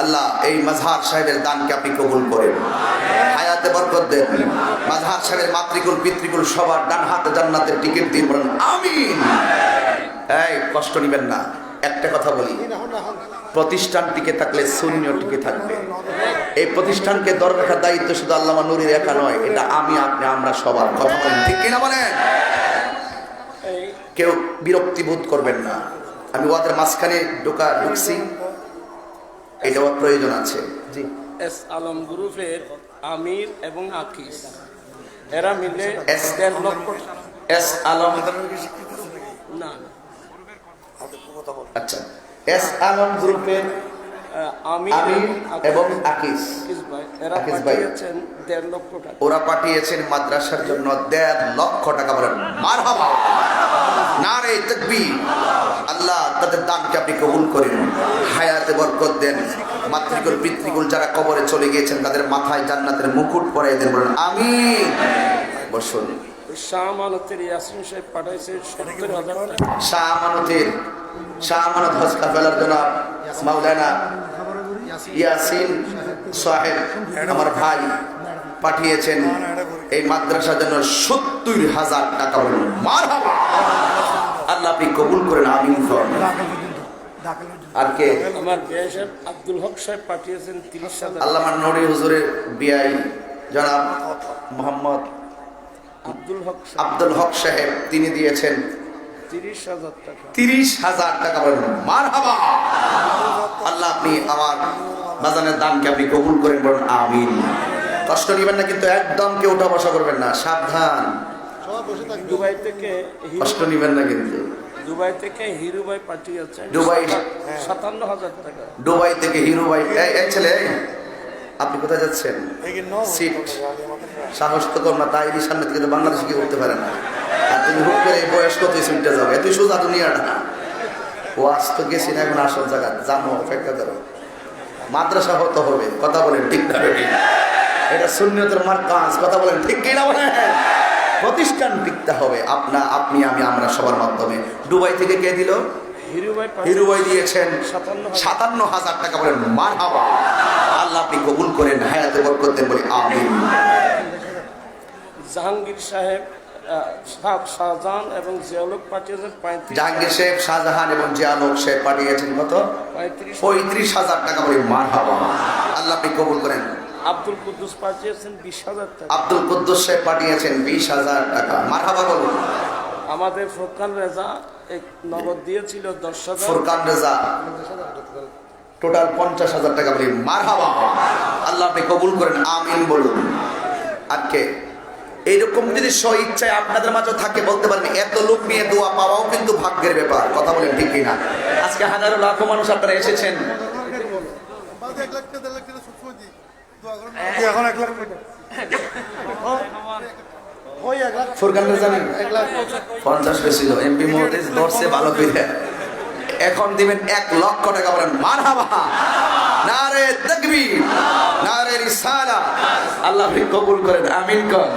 আল্লাহ এই মাজহার সাহেবের দানকে আপনি কবুল করেন, হায়াতে বরকত দেন। মাজহার সাহেবের মাতৃকুল পিতৃকুল সবার ডান হাতে জান্নাতের টিকিট দিয়ে বলেন আমিন। এই কষ্ট নিবেন না, একটা কথা বলি, প্রতিষ্ঠান টিকে থাকলে সুন্নিও টিকে থাকবে। এই প্রতিষ্ঠানকে ধরে রাখার দায়িত্ব শুধু আল্লামা নূরীর একা নয়, এটা আমি, আপনি, আমরা সবার, কথা বলেন ঠিক কিনা বলেন? কেউ বিরক্তি বোধ করবেন না, আমি ওদের মাঝখানে ঢুকছি, এটা প্রয়োজন আছে। জি, এস আলম গ্রুপের আমির এবং আকিস এরা মিলে এস- 1.5 লক্ষ এস আলম, না আচ্ছা, এস আলম গ্রুপের আমির আমির এবং আকিস, আকিস ভাই এরা আকিস ভাই। পাঠিয়েছেন 1.5 লক্ষ টাকা। ওরা পাঠিয়েছেন মাদ্রাসার জন্য 1.5 লক্ষ টাকা। বলেন মারহাবা, নারে তাকবীর। আল্লাহ তাদের দানকে আপনি কবুল করেন, হায়াতে বরকত দেন। মাতৃকুল পিতৃকুল যারা কবরে চলে গিয়েছেন তাদের মাথায় জান্নাতের মুকুট পরাই দেন, বলেন আমিন। বসুন। শাহ আমানতের ইয়াসিন সাহেব পাঠাইছে 70,000 টাকা। শাহ আমানত হজ কাফেলার জনাব মাওলানা ইয়াসিন সাহেব আমার ভাই পাঠিয়েছেন এই মাদ্রাসার জন্য 70,000 টাকা। বলুন মারহাবা, আল্লাহ আপনি কবুল করেন, আমিন। আর কে? আমার বিআই সাহেব আব্দুল হক সাহেব পাঠিয়েছেন 30,000। আল্লামা নূরী হুজুরের বিআই জনাব মোহাম্মদ আব্দুল হক সাহেব, তিনি দিয়েছেন 30,000 টাকা। 30,000 টাকা। বলেন মারহাবা, আল্লাহ আপনি আমার বাজানের দানকে আপনি কবুল করেন, বলেন আমিন। কষ্ট নিবেন না কিন্তু, একদম কেউ উঠা বসা করবেন না, সাবধান। দুবাই থেকে কষ্ট নিবেন না কিন্তু। দুবাই থেকে হিরু ভাই পাঠিয়েছেন দুবাই 57,000 টাকা। দুবাই থেকে হিরু ভাই। এই ছেলে, আপনি কোথায় যাচ্ছেন? সিট সাহস তো কম না, তাই সামনে থেকে তো বাংলাদেশে কি করতে পারে না। আর তুমি হুট করে বয়স্ক তুই সিটটা যাবে, তুই সোজা দুনিয়াটা না। ও আজ তো গেছি না, এখন আসল জায়গা জানো, অপেক্ষা করো। মাদ্রাসা হতে হবে, কথা বলেন ঠিক না ঠিক? এটা সুন্নিয়তের মার্কাজ, কথা বলেন ঠিক কিনা বলেন? প্রতিষ্ঠান টিকতে হবে, আপনি, আমি, আমরা সবার মাধ্যমে। দুবাই থেকে কে দিল? হিরু ভাই দিয়েছেন 57,000 টাকা। বলেন মারহাবা, আল্লাহ আপনি কবুল করেন, হায়াতে বরকত দেন, বলি আমিন। জাহাঙ্গীর সাহেব শাহজাহান এবং জিয়াউলক পাঠিয়েছেন 35,000। জাহাঙ্গীর সাহেব, শাহজাহান এবং জিয়াউলক সাহেব পাঠিয়েছেন কত? 35,000 টাকা। বলি মারহাবা, আল্লাহ আপনি কবুল করেন। আব্দুল কুদ্দুস পাঠিয়েছেন 20,000 টাকা। আব্দুল কুদ্দুস সাহেব পাঠিয়েছেন 20,000 টাকা। মারহাবা বলুন। আমাদের ফুরকান রেজা এক নগদ দিয়েছিল 10,000। ফুরকান রেজা টোটাল 50,000 টাকা। বলি মারহাবা, আল্লাহ আপনি কবুল করেন, আমিন বলুন। আর কে? এইরকম যদি স্ব ইচ্ছায় আপনাদের মাঝে থাকে বলতে পারেন এত লোক নিয়ে দোয়া পাওয়াও কিন্তু ভাগ্যের ব্যাপার। কথা বলেন ঠিক কিনা? আজকে হাজারো লাখো মানুষ আপনারা এসেছেন। ফুরকান জানেন 50 পেয়েছিল এমপি মহোদয় ধরছে ভালো করে। এখন দিবেন 1 লক্ষ টাকা। বলেন মারহাবা, নারে তাকবীর, নারে রিসালা। আল্লাহ কবুল করেন, আমিন কোন।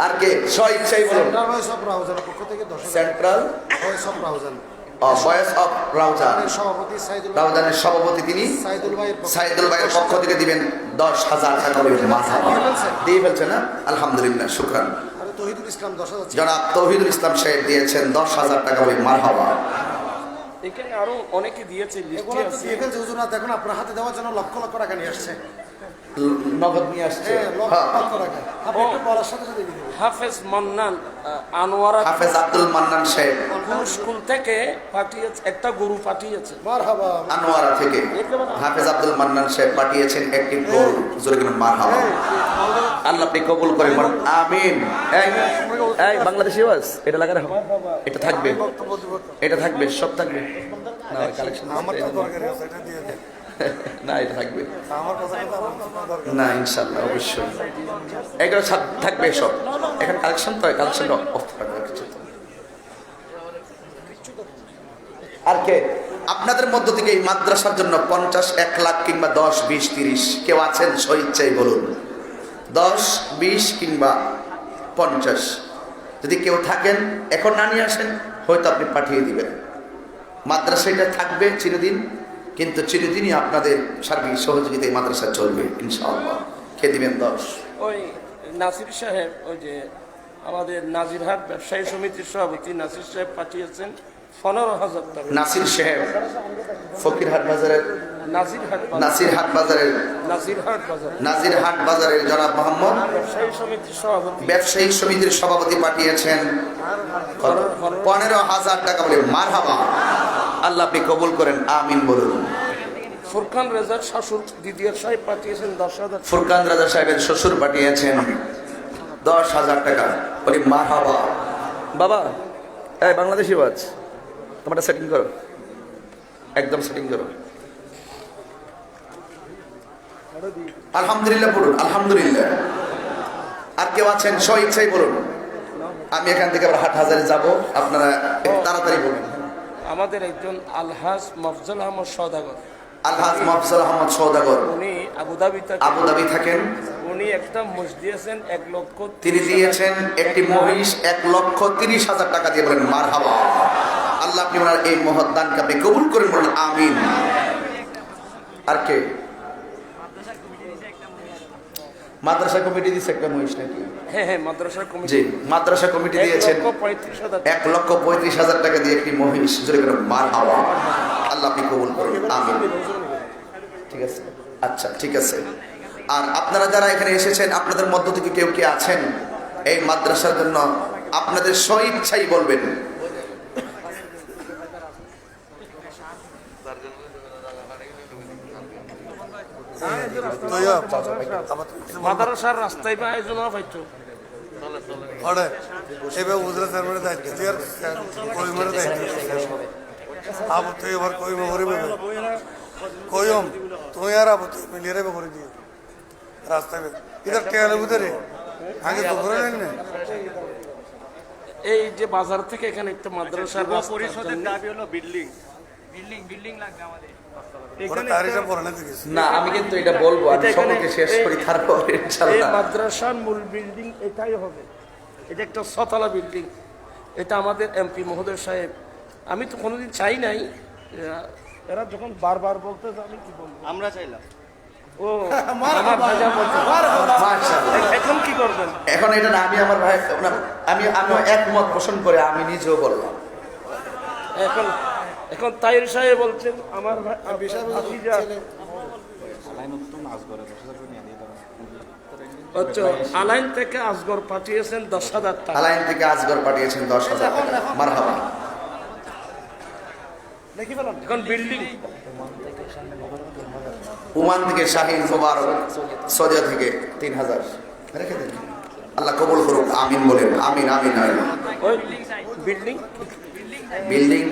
আর কে স্ব ইচ্ছাই বলুন? সেন্ট্রাল ভয়েস অফ রাউজান, রাউজানের সভাপতি তিনি সাইদুল ভাইয়ের পক্ষ থেকে দিবেন 10,000 টাকা। দিয়ে ফেলছে না? আলহামদুলিল্লাহ, শুকরান। জনাব তৌহিদুল ইসলাম সাহেব দিয়েছেন 10,000 টাকা। বলি মারহাবা। এখানে আরো অনেকে দিয়েছে, দেখুন আপনার হাতে দেওয়ার জন্য লক্ষ লক্ষ টাকা নিয়ে আসছে, নগদ নিয়ে আসছে। হাফেজ মান্নান আনোয়ারা, হাফেজ আব্দুল মান্নান সাহেব স্কুল থেকে পাঠিয়েছে, একটা গরু পাঠিয়েছে আনোয়ারা থেকে। হাফেজ আব্দুল মান্নান সাহেব পাঠিয়েছেন একটি গরু। জোরে বলুন মারহাবা। আল্লাহ আপনি কবুল করেন, আমিন। এই বাংলাদেশি ওয়াজ এটা লাগা রাখো, এটা থাকবে, এটা থাকবে, সব থাকবে না। কালেকশন না, এটা থাকবে না ইনশাআল্লাহ, অবশ্যই এগুলো থাকবে সব। এখানে কালেকশন তো, কালেকশন অফ থাকবে কিছু। আর কে আপনাদের মধ্য থেকে এই মাদ্রাসার জন্য 50, 1 লাখ কিংবা 10, 20, 30 কেউ আছেন স্ব ইচ্ছাই বলুন? 10, 20 কিংবা 50 যদি কেউ থাকেন এখন না নিয়ে আসেন, হয়তো আপনি পাঠিয়ে দিবেন। মাদ্রাসা এটা থাকবে চিরদিন, কিন্তু চিরদিনই আপনাদের সার্বিক সহযোগিতায় মাদ্রাসা চলবে ইনশাআল্লাহ। কে দিবেন 10? ওই নাসির সাহেব, ওই যে আমাদের নাজিরহাট ব্যবসায়ী সমিতির সভাপতি নাসির সাহেব পাঠিয়েছেন 15,000 টাকা। নাসির সাহেব ফকিরহাট বাজারের, নাসিরহাট বাজারের, নাজিরহাট বাজারের জনাব মোহাম্মদ ব্যবসায়ী সমিতির সভাপতি পাঠিয়েছেন 15,000 টাকা। বলে মারহাবা। আল্লাহ আপনি কবুল করেন, আমিন বলুন। ফুরকান রেজার শ্বশুর দিদিয়ার সাহেব পাঠিয়েছেন 10,000। ফুরকান রাজা সাহেবের শ্বশুর পাঠিয়েছেন 10,000 টাকা। বলি মারহাবা। বাবা এই বাংলাদেশি ওয়াজ তোমরা সেটিং করো, একদম সেটিং করো। আলহামদুলিল্লাহ বলুন, আলহামদুলিল্লাহ। আর কেউ আছেন স্ব ইচ্ছাই বলুন? আমি এখান থেকে আবার হাটহাজারে যাব, আপনারা তাড়াতাড়ি বলুন। আমাদের একজন আলহাজ মফজল আহমদ সওদাগর, আলহাজ মফজল আহমদ সওদাগর, উনি আবুধাবি থাকেন। উনি একটা মহিষ দিয়েছেন 1 লক্ষ, তিনি দিয়েছেন একটি মহিষ 1,30,000 টাকা দিয়ে। বলেন মারহাবা। আল্লাহ আপনি ওনার এই মহৎ দানকে আপনি কবুল করেন, বলেন আমিন। আর কে? মাদ্রাসা কমিটি দিয়েছে একটা মহিষ নাকি? হ্যাঁ, মাদ্রাসা কমিটি। জি, মাদ্রাসা কমিটি দিয়েছেন 1,35,000 টাকা দিয়ে একটি মহিষ। জোরে করে মারহাবা। আল্লাহ আপনি কবুল করুন, আমিন। ঠিক আছে, আচ্ছা ঠিক আছে। আর আপনারা যারা এখানে এসেছেন, আপনাদের মধ্য থেকে কেউ কি আছেন এই মাদ্রাসার জন্য আপনাদের স্ব ইচ্ছাই বলবেন? মাদ্রাসার রাস্তায় বা আয়োজন পাইতো এবার উজরা সারমানে দায়িত্ব দিয়ে কই মরে দায়িত্ব আবু তো এবার কই মরে বেবে কইম তুই আর আবু তো মিলিয়ে রে করে দিও রাস্তায় ইধর কেন বুঝরে আগে তো করে নেন না। এই যে বাজার থেকে এখানে একটা মাদ্রাসার পরিষদের দাবি হলো বিল্ডিং লাগবে আমাদের এখানে তারিখটা পড়া না দিস না, আমি কিন্তু এটা বলবো, আমি সকলকে শেষ করি তারপর এই ইনশাআল্লাহ। মাদ্রাসার মূল বিল্ডিং এটাই হবে। এটা একটা 6তলা বিল্ডিং। এটা আমাদের এমপি মহোদয় সাহেব, আমি তো কোনোদিন চাই নাই, এরা যখন বারবার বলতে আমি কি বলবো, আমরা চাইলাম। ও আমার ভাইয়া বলতে মাশাআল্লাহ। এখন কি করবেন? এখন এটা না, আমি আমার ভাই আমি একমত পোষণ করে আমি নিজেও বললাম। এখন তাইর সাহেব বলছেন আমার ভাই আলাইন থেকে আসগর পাঠিয়েছেন 10,000 টাকা। আলাইন থেকে আসগর পাঠিয়েছেন 10,000 টাকা। মারহাবা। এখন বিল্ডিং ওমান থেকে শাহিন মোবারক, সৌদি থেকে 3,000 রেখে দিন। আল্লাহ কবুল করুক, আমিন বলেন, আমিন আমিন আমিন। ওই বিল্ডিং বিল্ডিং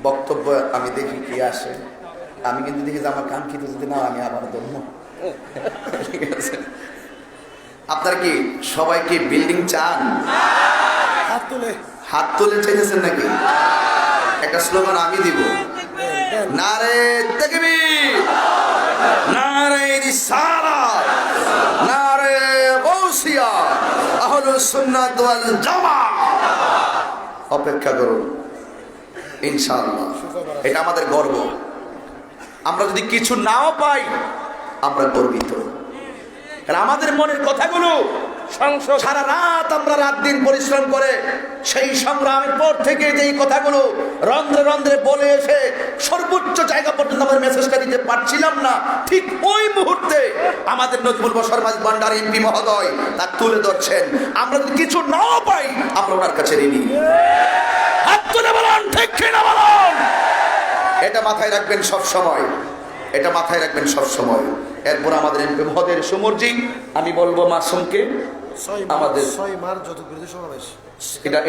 বক্তব্য আমি দেখি কি আসে, আমি কিন্তু দেখি যে আমার কাঙ্ক্ষিত যদি না আমি আবার ধর্ম। ঠিক আছে, আপনার কি সবাই কি বিল্ডিং চান? হাত তুলে হাত তুলে চাইতেছেন নাকি? একটা স্লোগান আমি দিব, নারে তাকবীর, নারে রিসালাত, নারে গাউসিয়া, আহলুস সুন্নাত ওয়াল জামাত। অপেক্ষা করুন, ইনশাআল্লাহ এটা আমাদের গর্ব। আমরা যদি কিছু নাও পাই আমরা গর্বিত, কারণ আমাদের মনের কথাগুলো সংসদ সারা রাত আমরা রাত দিন পরিশ্রম করে সেই সংগ্রামের পর থেকে যেই কথাগুলো রন্ধ্রে রন্ধ্রে বলে এসে সর্বোচ্চ জায়গা পর্যন্ত আমরা মেসেজটা দিতে পারছিলাম না, ঠিক ওই মুহূর্তে আমাদের নজরুল বশর মাঝ ভান্ডার এমপি মহোদয় তা তুলে ধরছেন। আমরা যদি কিছু নাও পাই আমরা ওনার কাছে ঋণী। হাত তুলে বলুন ঠিক কিনা বলুন। এটা মাথায় রাখবেন সব সময়, এটা মাথায় রাখবেন সব সময়। এরপর আমাদের এমপি মহোদয়ের সুমর্জি আমি বলবো মাসুমকে আমাদের 6 মার্চ যত বিরোধী সমাবেশ,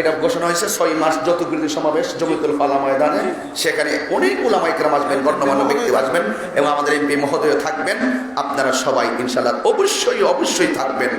এটা ঘোষণা হয়েছে 6 মার্চ যতগুলি সমাবেশ জমিতুল ফালা ময়দানে, সেখানে অনেক উলামায়ে কেরাম আসবেন, গণ্যমান্য ব্যক্তি আসবেন এবং আমাদের এমপি মহোদয় থাকবেন। আপনারা সবাই ইনশাআল্লাহ অবশ্যই অবশ্যই থাকবেন।